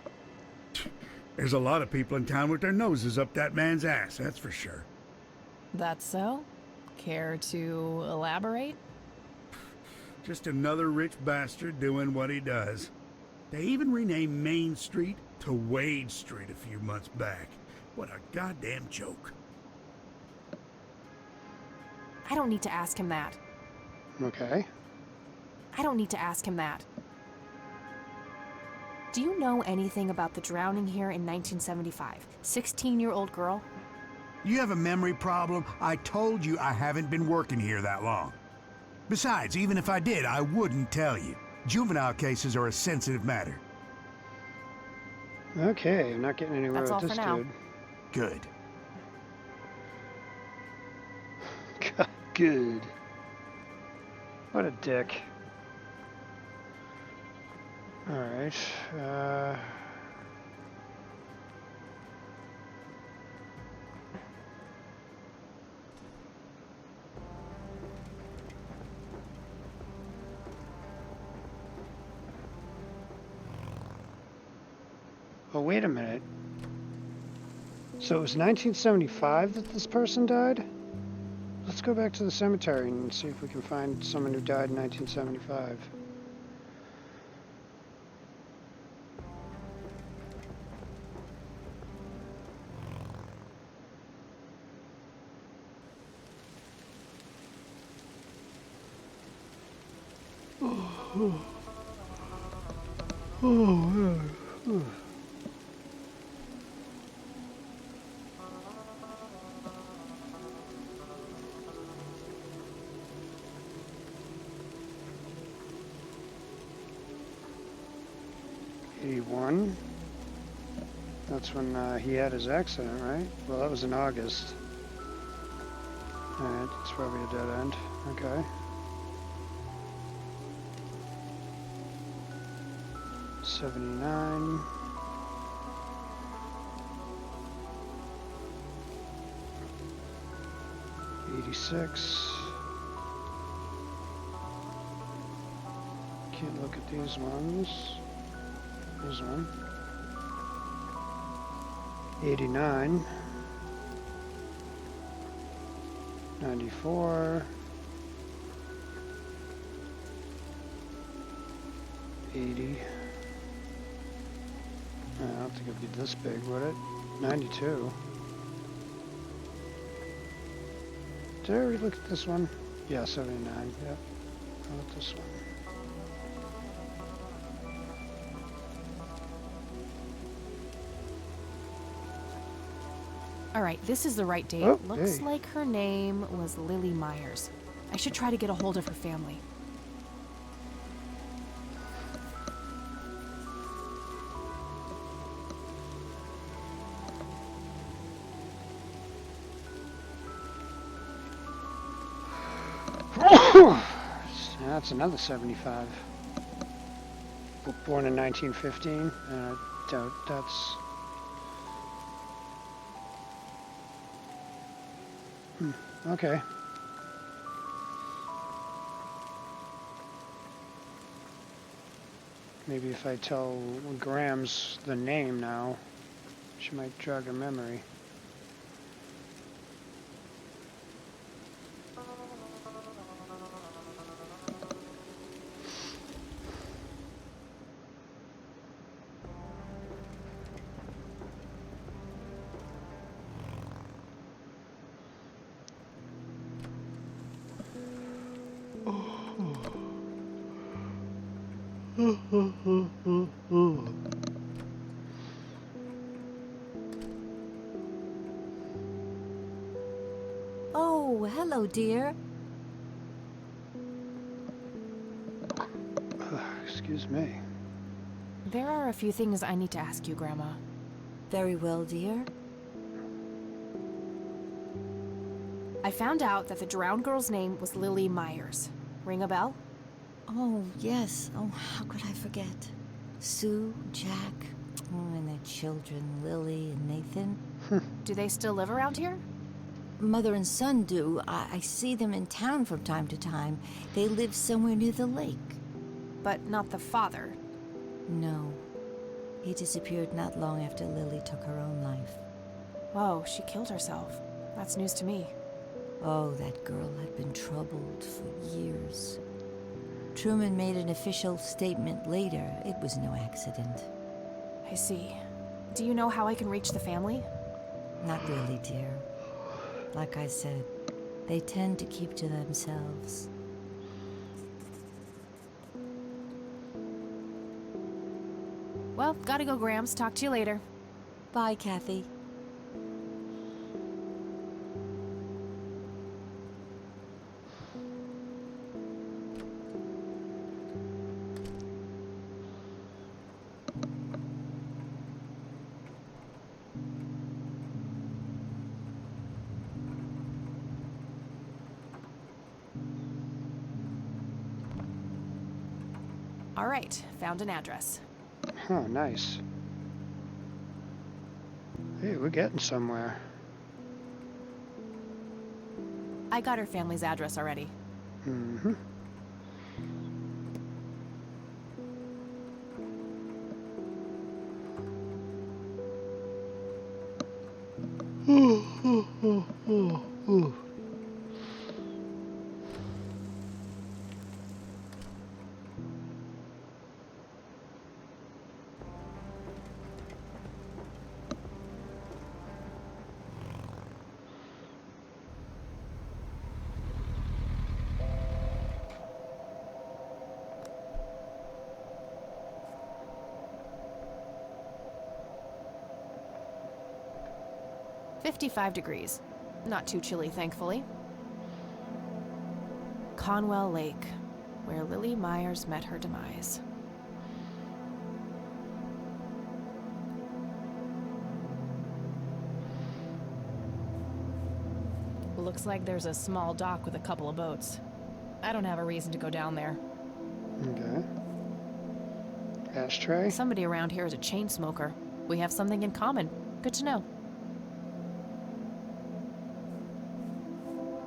There's a lot of people in town with their noses up that man's ass, that's for sure. That's so? Care to elaborate? Just another rich bastard doing what he does. They even renamed Main Street to Wade Street a few months back. What a goddamn joke. I don't need to ask him that. Okay. I don't need to ask him that. Do you know anything about the drowning here in 1975? 16-year-old girl? You have a memory problem? I told you I haven't been working here that long. Besides, even if I did, I wouldn't tell you. Juvenile cases are a sensitive matter. Okay, I'm not getting anywhere That's all with for this now. dude. Good. Good. What a dick. Alright, oh, wait a minute. So it was 1975 that this person died? Let's go back to the cemetery and see if we can find someone who died in 1975. Oh, 81. That's when he had his accident, right? Well, that was in August. Alright, it's probably a dead end. Okay. '79. '86. Can't look at these ones. Here's one. 89. 94. 80. I don't think it'd be this big, would it? 92. Did I already look at this one? Yeah, 79. Yep. How about this one? All right, this is the right date. Oh, Looks hey. like her name was Lily Myers. I should try to get a hold of her family. That's another 75. Born in 1915. I doubt that's... Okay. Maybe if I tell Grams the name now, she might jog her memory. Oh, hello, dear. Excuse me. There are a few things I need to ask you, Grandma. Very well, dear. I found out that the drowned girl's name was Lily Myers. Ring a bell? Oh, yes. Oh, how could I forget? Sue, Jack, and their children, Lily and Nathan. Do they still live around here? Mother and son do. I see them in town from time to time. They live somewhere near the lake. But not the father. No. He disappeared not long after Lily took her own life. Whoa, she killed herself. That's news to me. Oh, that girl had been troubled for years. Truman made an official statement later. It was no accident. I see. Do you know how I can reach the family? Not really, dear. Like I said, they tend to keep to themselves. Well, gotta go, Grams. Talk to you later. Bye, Kathy. All right, found an address. Huh, nice. Hey, we're getting somewhere. I got her family's address already. Mm-hmm. 55 degrees. Not too chilly, thankfully. Conwell Lake, where Lily Myers met her demise. Looks like there's a small dock with a couple of boats. I don't have a reason to go down there. Okay. Ashtray? Somebody around here is a chain smoker. We have something in common. Good to know.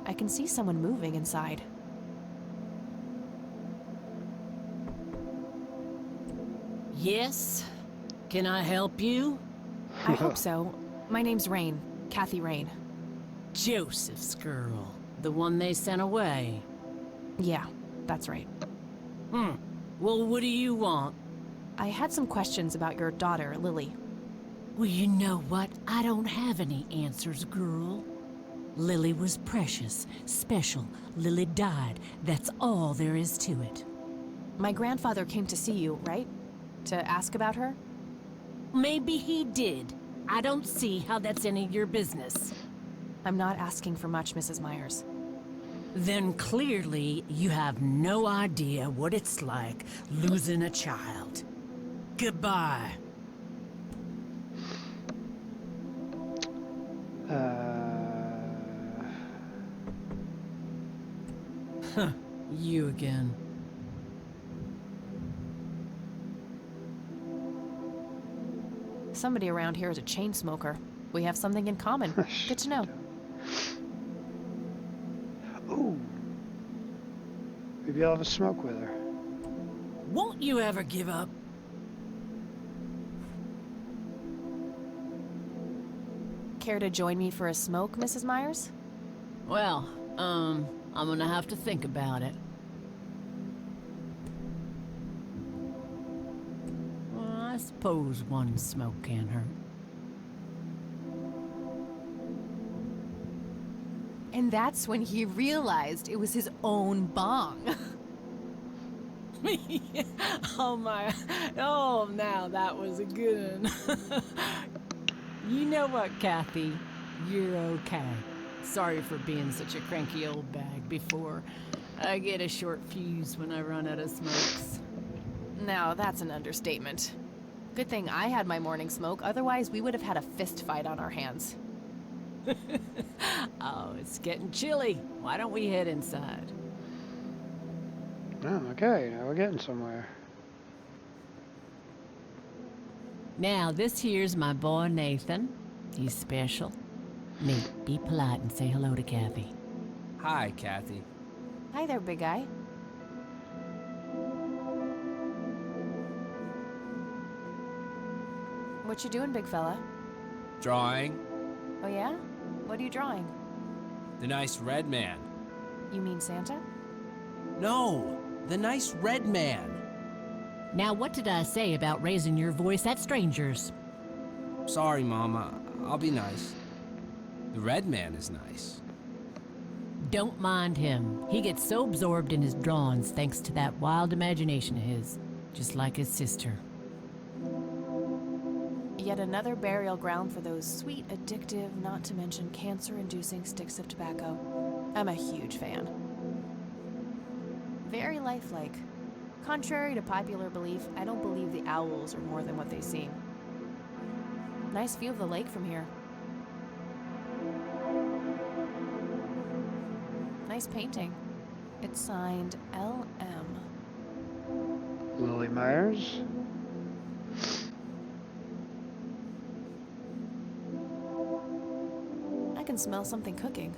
I can see someone moving inside. Yes? Can I help you? I hope so. My name's Rain. Kathy Rain. Joseph's girl. The one they sent away. Yeah, that's right. Well, what do you want? I had some questions about your daughter, Lily. Well, you know what? I don't have any answers, girl. Lily was precious, special. Lily died. That's all there is to it. My grandfather came to see you, right? To ask about her? Maybe he did. I don't see how that's any of your business. I'm not asking for much, Mrs. Myers. Then clearly you have no idea what it's like losing a child. Goodbye. You again. Somebody around here is a chain smoker. We have something in common. Good to know. Ooh. Maybe I'll have a smoke with her. Won't you ever give up? Care to join me for a smoke, Mrs. Myers? Well, I'm gonna have to think about it. Well, I suppose one smoke can't hurt. And that's when he realized it was his own bong. Oh my, oh now that was a good one. You know what, Kathy? You're okay. Sorry for being such a cranky old bag before. I get a short fuse when I run out of smokes. Now, that's an understatement. Good thing I had my morning smoke, otherwise we would have had a fist fight on our hands. Oh, it's getting chilly. Why don't we head inside? Oh, okay, now we're getting somewhere. Now, this here's my boy Nathan. He's special. Nate, be polite and say hello to Kathy. Hi, Kathy. Hi there, big guy. What you doing, big fella? Drawing. Oh yeah? What are you drawing? The nice red man. You mean Santa? No, the nice red man. Now, what did I say about raising your voice at strangers? Sorry, Mama. I'll be nice. The red man is nice. Don't mind him. He gets so absorbed in his drawings thanks to that wild imagination of his, just like his sister. Yet another burial ground for those sweet, addictive, not to mention cancer-inducing sticks of tobacco. I'm a huge fan. Very lifelike. Contrary to popular belief, I don't believe the owls are more than what they seem. Nice view of the lake from here. Nice painting. It's signed L.M. Lily Myers. I can smell something cooking.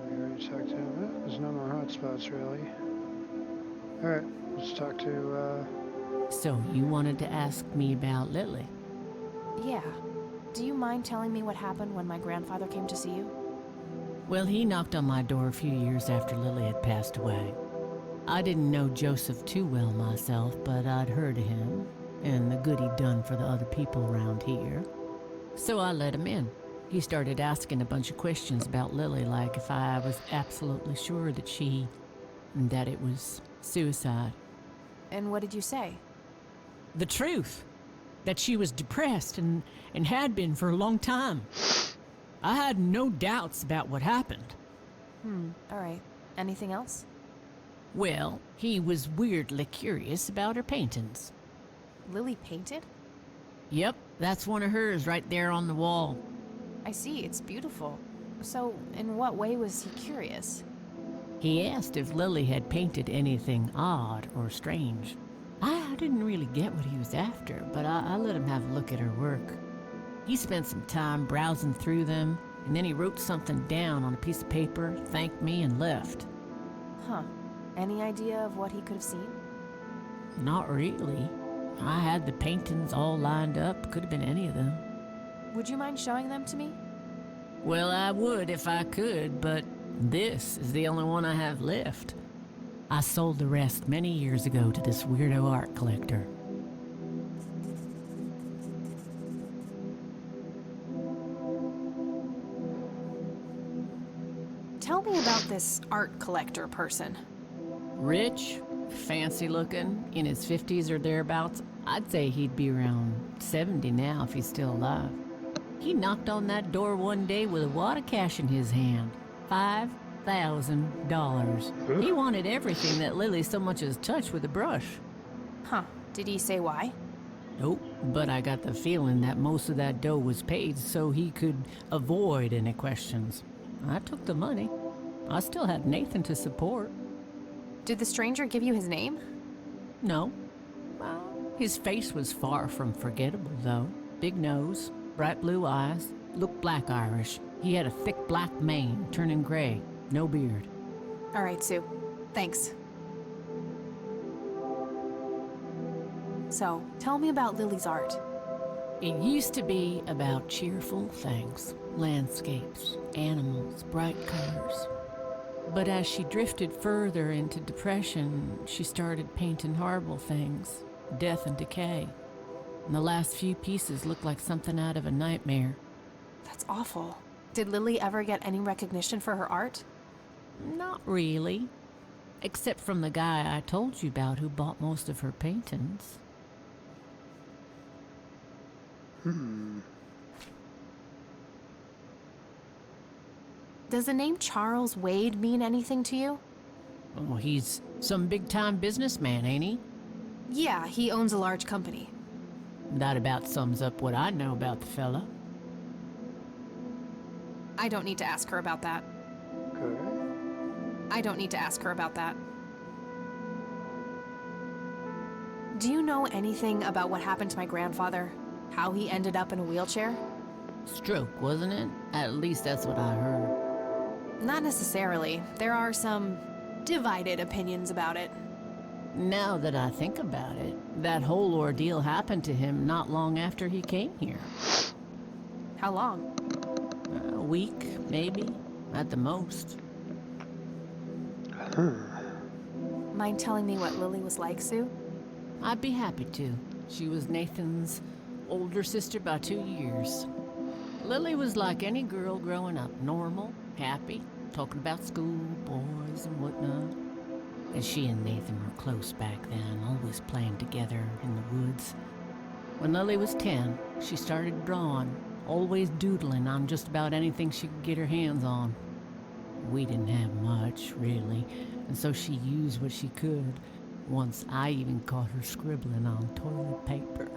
We already talked to him. There's no more hotspots, really. Alright, let's talk to, So, you wanted to ask me about Lily? Yeah. Do you mind telling me what happened when my grandfather came to see you? Well, he knocked on my door a few years after Lily had passed away. I didn't know Joseph too well myself, but I'd heard of him and the good he'd done for the other people around here. So I let him in. He started asking a bunch of questions about Lily, like if I was absolutely sure that it was suicide. And what did you say? The truth. that she was depressed and had been for a long time. I had no doubts about what happened. All right. Anything else? Well, he was weirdly curious about her paintings. Lily painted? Yep, that's one of hers right there on the wall. I see, it's beautiful. So, in what way was he curious? He asked if Lily had painted anything odd or strange. I didn't really get what he was after, but I let him have a look at her work. He spent some time browsing through them, and then he wrote something down on a piece of paper, thanked me, and left. Huh. Any idea of what he could have seen? Not really. I had the paintings all lined up. Could have been any of them. Would you mind showing them to me? Well, I would if I could, but this is the only one I have left. I sold the rest many years ago to this weirdo art collector. Tell me about this art collector person. Rich, fancy looking, in his 50s or thereabouts. I'd say he'd be around 70 now if he's still alive. He knocked on that door one day with a wad of cash in his hand. $5,000. He wanted everything that Lily so much as touched with a brush. Huh. Did he say why? Nope, but I got the feeling that most of that dough was paid so he could avoid any questions. I took the money. I still had Nathan to support. Did the stranger give you his name? No. Well, his face was far from forgettable, though. Big nose, bright blue eyes, looked black Irish. He had a thick black mane, turning gray, no beard. All right, Sue. Thanks. So, tell me about Lily's art. It used to be about cheerful things, landscapes, animals, bright colors. But as she drifted further into depression, she started painting horrible things, death and decay. And the last few pieces looked like something out of a nightmare. That's awful. Did Lily ever get any recognition for her art? Not really. Except from the guy I told you about who bought most of her paintings. Does the name Charles Wade mean anything to you? Oh, he's some big-time businessman, ain't he? Yeah, he owns a large company. That about sums up what I know about the fella. I don't need to ask her about that. Okay. I don't need to ask her about that. Do you know anything about what happened to my grandfather? How he ended up in a wheelchair? Stroke, wasn't it? At least that's what I heard. Not necessarily. There are some divided opinions about it. Now that I think about it, that whole ordeal happened to him not long after he came here. How long? A week, maybe, at the most. Mind telling me what Lily was like, Sue? I'd be happy to. She was Nathan's older sister by 2 years. Lily was like any girl growing up, normal, happy, talking about school, boys, and whatnot. And she and Nathan were close back then, always playing together in the woods. When Lily was 10, she started drawing, always doodling on just about anything she could get her hands on. We didn't have much, really, and so she used what she could. Once I even caught her scribbling on toilet paper.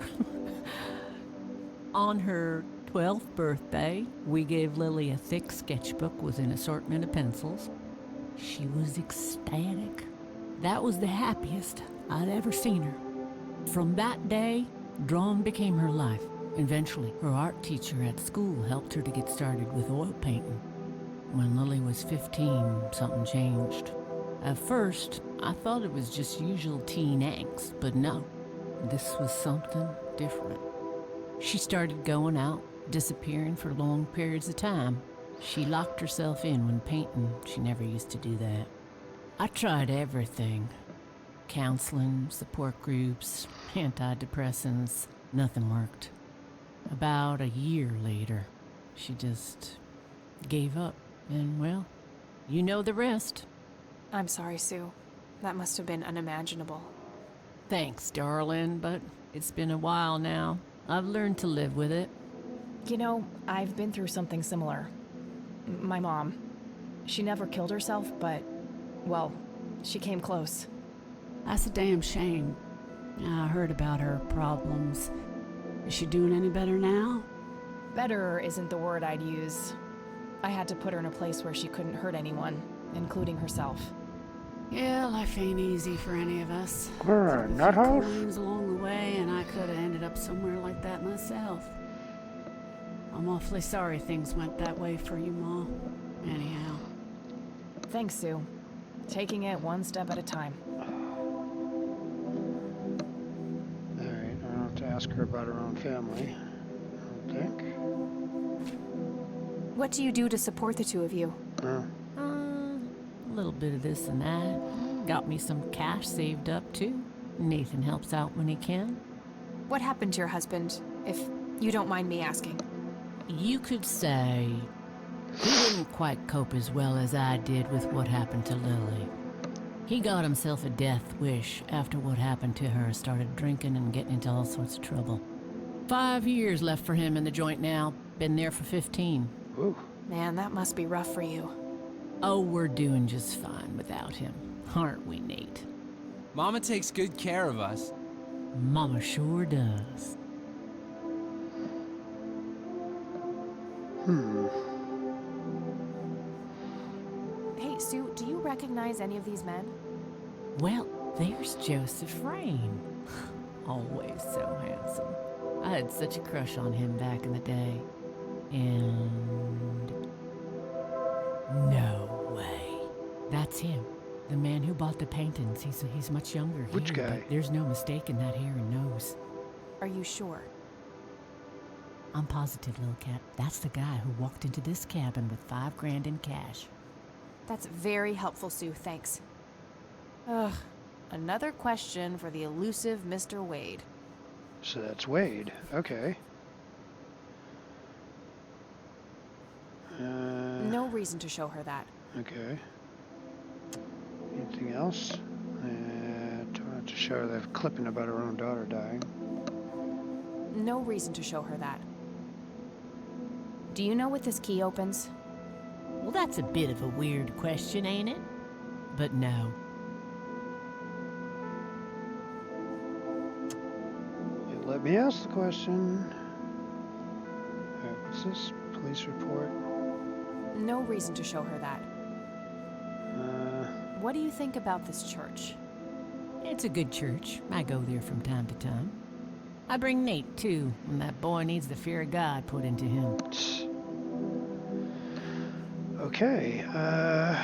On her 12th birthday, we gave Lily a thick sketchbook with an assortment of pencils. She was ecstatic. That was the happiest I'd ever seen her. From that day, drawing became her life. Eventually, her art teacher at school helped her to get started with oil painting. When Lily was 15, something changed. At first, I thought it was just usual teen angst, but no, this was something different. She started going out, disappearing for long periods of time. She locked herself in when painting. She never used to do that. I tried everything. Counseling, support groups, antidepressants. Nothing worked. About a year later, she just gave up. And, well, you know the rest. I'm sorry, Sue. That must have been unimaginable. Thanks, darling, but it's been a while now. I've learned to live with it. You know, I've been through something similar. My mom. She never killed herself, but, well, she came close. That's a damn shame. I heard about her problems. Is she doing any better now? Better isn't the word I'd use. I had to put her in a place where she couldn't hurt anyone, including herself. Yeah, life ain't easy for any of us. Alright, nut house? Coins along the way, and I could have ended up somewhere like that myself. I'm awfully sorry things went that way for you, Ma. Anyhow. Thanks, Sue. Taking it one step at a time. Alright, I don't have to ask her about her own family, I don't think. What do you do to support the two of you? A little bit of this and that. Got me some cash saved up, too. Nathan helps out when he can. What happened to your husband, if you don't mind me asking? You could say he didn't quite cope as well as I did with what happened to Lily. He got himself a death wish after what happened to her, started drinking and getting into all sorts of trouble. 5 years left for him in the joint now. Been there for 15. Ooh. Man, that must be rough for you. Oh, we're doing just fine without him. Aren't we, Nate? Mama takes good care of us. Mama sure does. Hey, Sue, do you recognize any of these men? Well, there's Joseph Rain. Always so handsome. I had such a crush on him back in the day. And... no way. That's him. The man who bought the paintings. He's much younger. Which here, guy? But there's no mistaking that hair and nose. Are you sure? I'm positive, little cat. That's the guy who walked into this cabin with $5 grand in cash. That's very helpful, Sue. Thanks. Ugh. Another question for the elusive Mr. Wade. So that's Wade. Okay. No reason to show her that. Okay. Anything else? Don't have to show her that clipping about her own daughter dying. No reason to show her that. Do you know what this key opens? Well, that's a bit of a weird question, ain't it? But no. You let me ask the question. What's this? Police report? No reason to show her that. What do you think about this church? It's a good church. I go there from time to time. I bring Nate, too, when that boy needs the fear of God put into him. Okay, I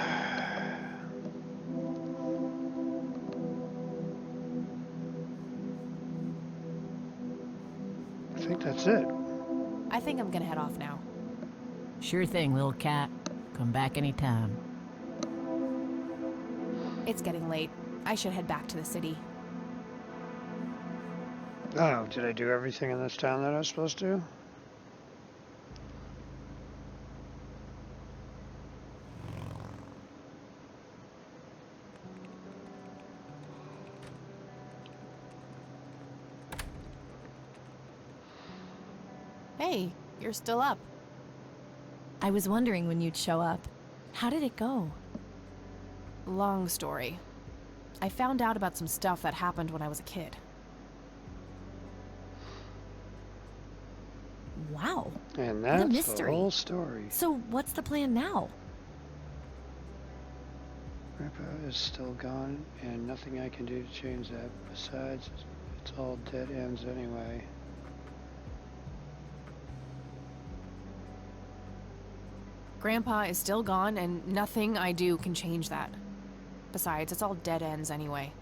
think that's it. I think I'm gonna head off now. Sure thing, little cat. Come back anytime. It's getting late. I should head back to the city. Oh, did I do everything in this town that I was supposed to? Hey, you're still up. I was wondering when you'd show up. How did it go? Long story. I found out about some stuff that happened when I was a kid. Wow. And What a that's the mystery. whole story. So what's the plan now? Grandpa is still gone, and nothing I can do to change that. Besides, it's all dead ends anyway. Grandpa is still gone, and nothing I do can change that. Besides, it's all dead ends anyway.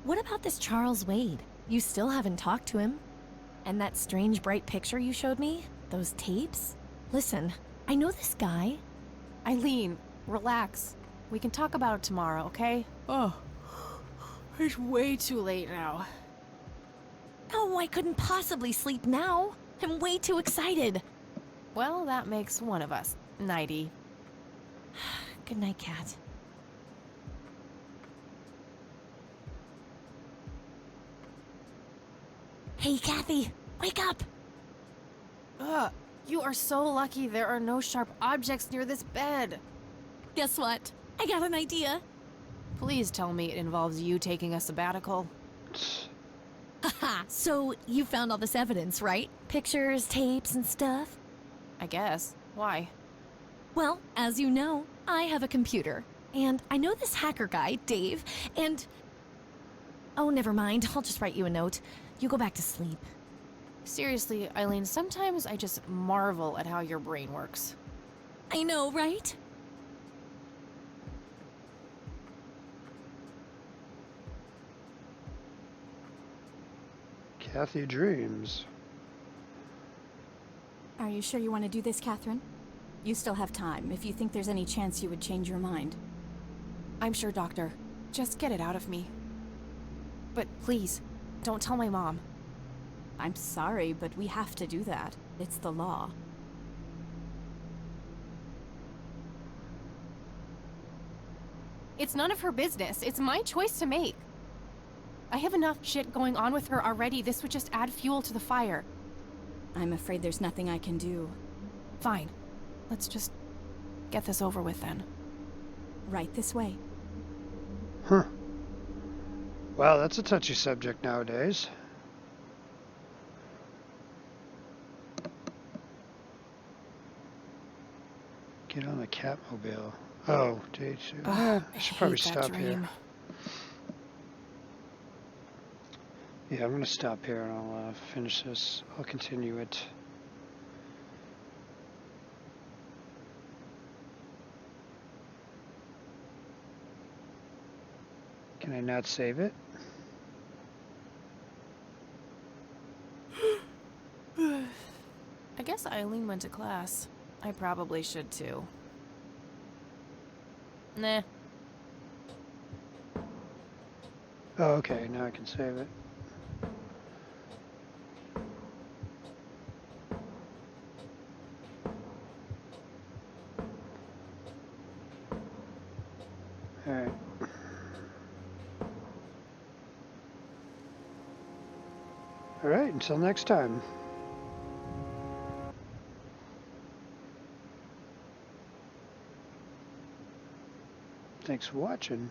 What about this Charles Wade? You still haven't talked to him? And that strange bright picture you showed me? Those tapes? Listen, I know this guy. Eileen, relax. We can talk about it tomorrow, okay? Oh, it's way too late now. Oh, I couldn't possibly sleep now. I'm way too excited. Well, that makes one of us. Nighty. Good night, Cat. Hey, Kathy. Wake up! Ugh, you are so lucky there are no sharp objects near this bed. Guess what? I got an idea. Please tell me it involves you taking a sabbatical. Haha, so you found all this evidence, right? Pictures, tapes, and stuff? I guess. Why? Well, as you know, I have a computer. And I know this hacker guy, Dave, and... Oh, never mind. I'll just write you a note. You go back to sleep. Seriously, Eileen, sometimes I just marvel at how your brain works. I know, right? Kathy dreams. Are you sure you want to do this, Catherine? You still have time, if you think there's any chance you would change your mind. I'm sure, Doctor. Just get it out of me. But please, don't tell my mom. I'm sorry, but we have to do that. It's the law. It's none of her business. It's my choice to make. I have enough shit going on with her already. This would just add fuel to the fire. I'm afraid there's nothing I can do. Fine. Let's just get this over with then. Right this way. Huh. Well, that's a touchy subject nowadays. Get on the Catmobile. Oh, day 2. Yeah, I should probably stop here. Yeah, I'm going to stop here and I'll finish this. I'll continue it. Can I not save it? I guess Eileen went to class. I probably should too. Nah. Oh, okay, now I can save it. Alright. Alright, until next time. Thanks for watching.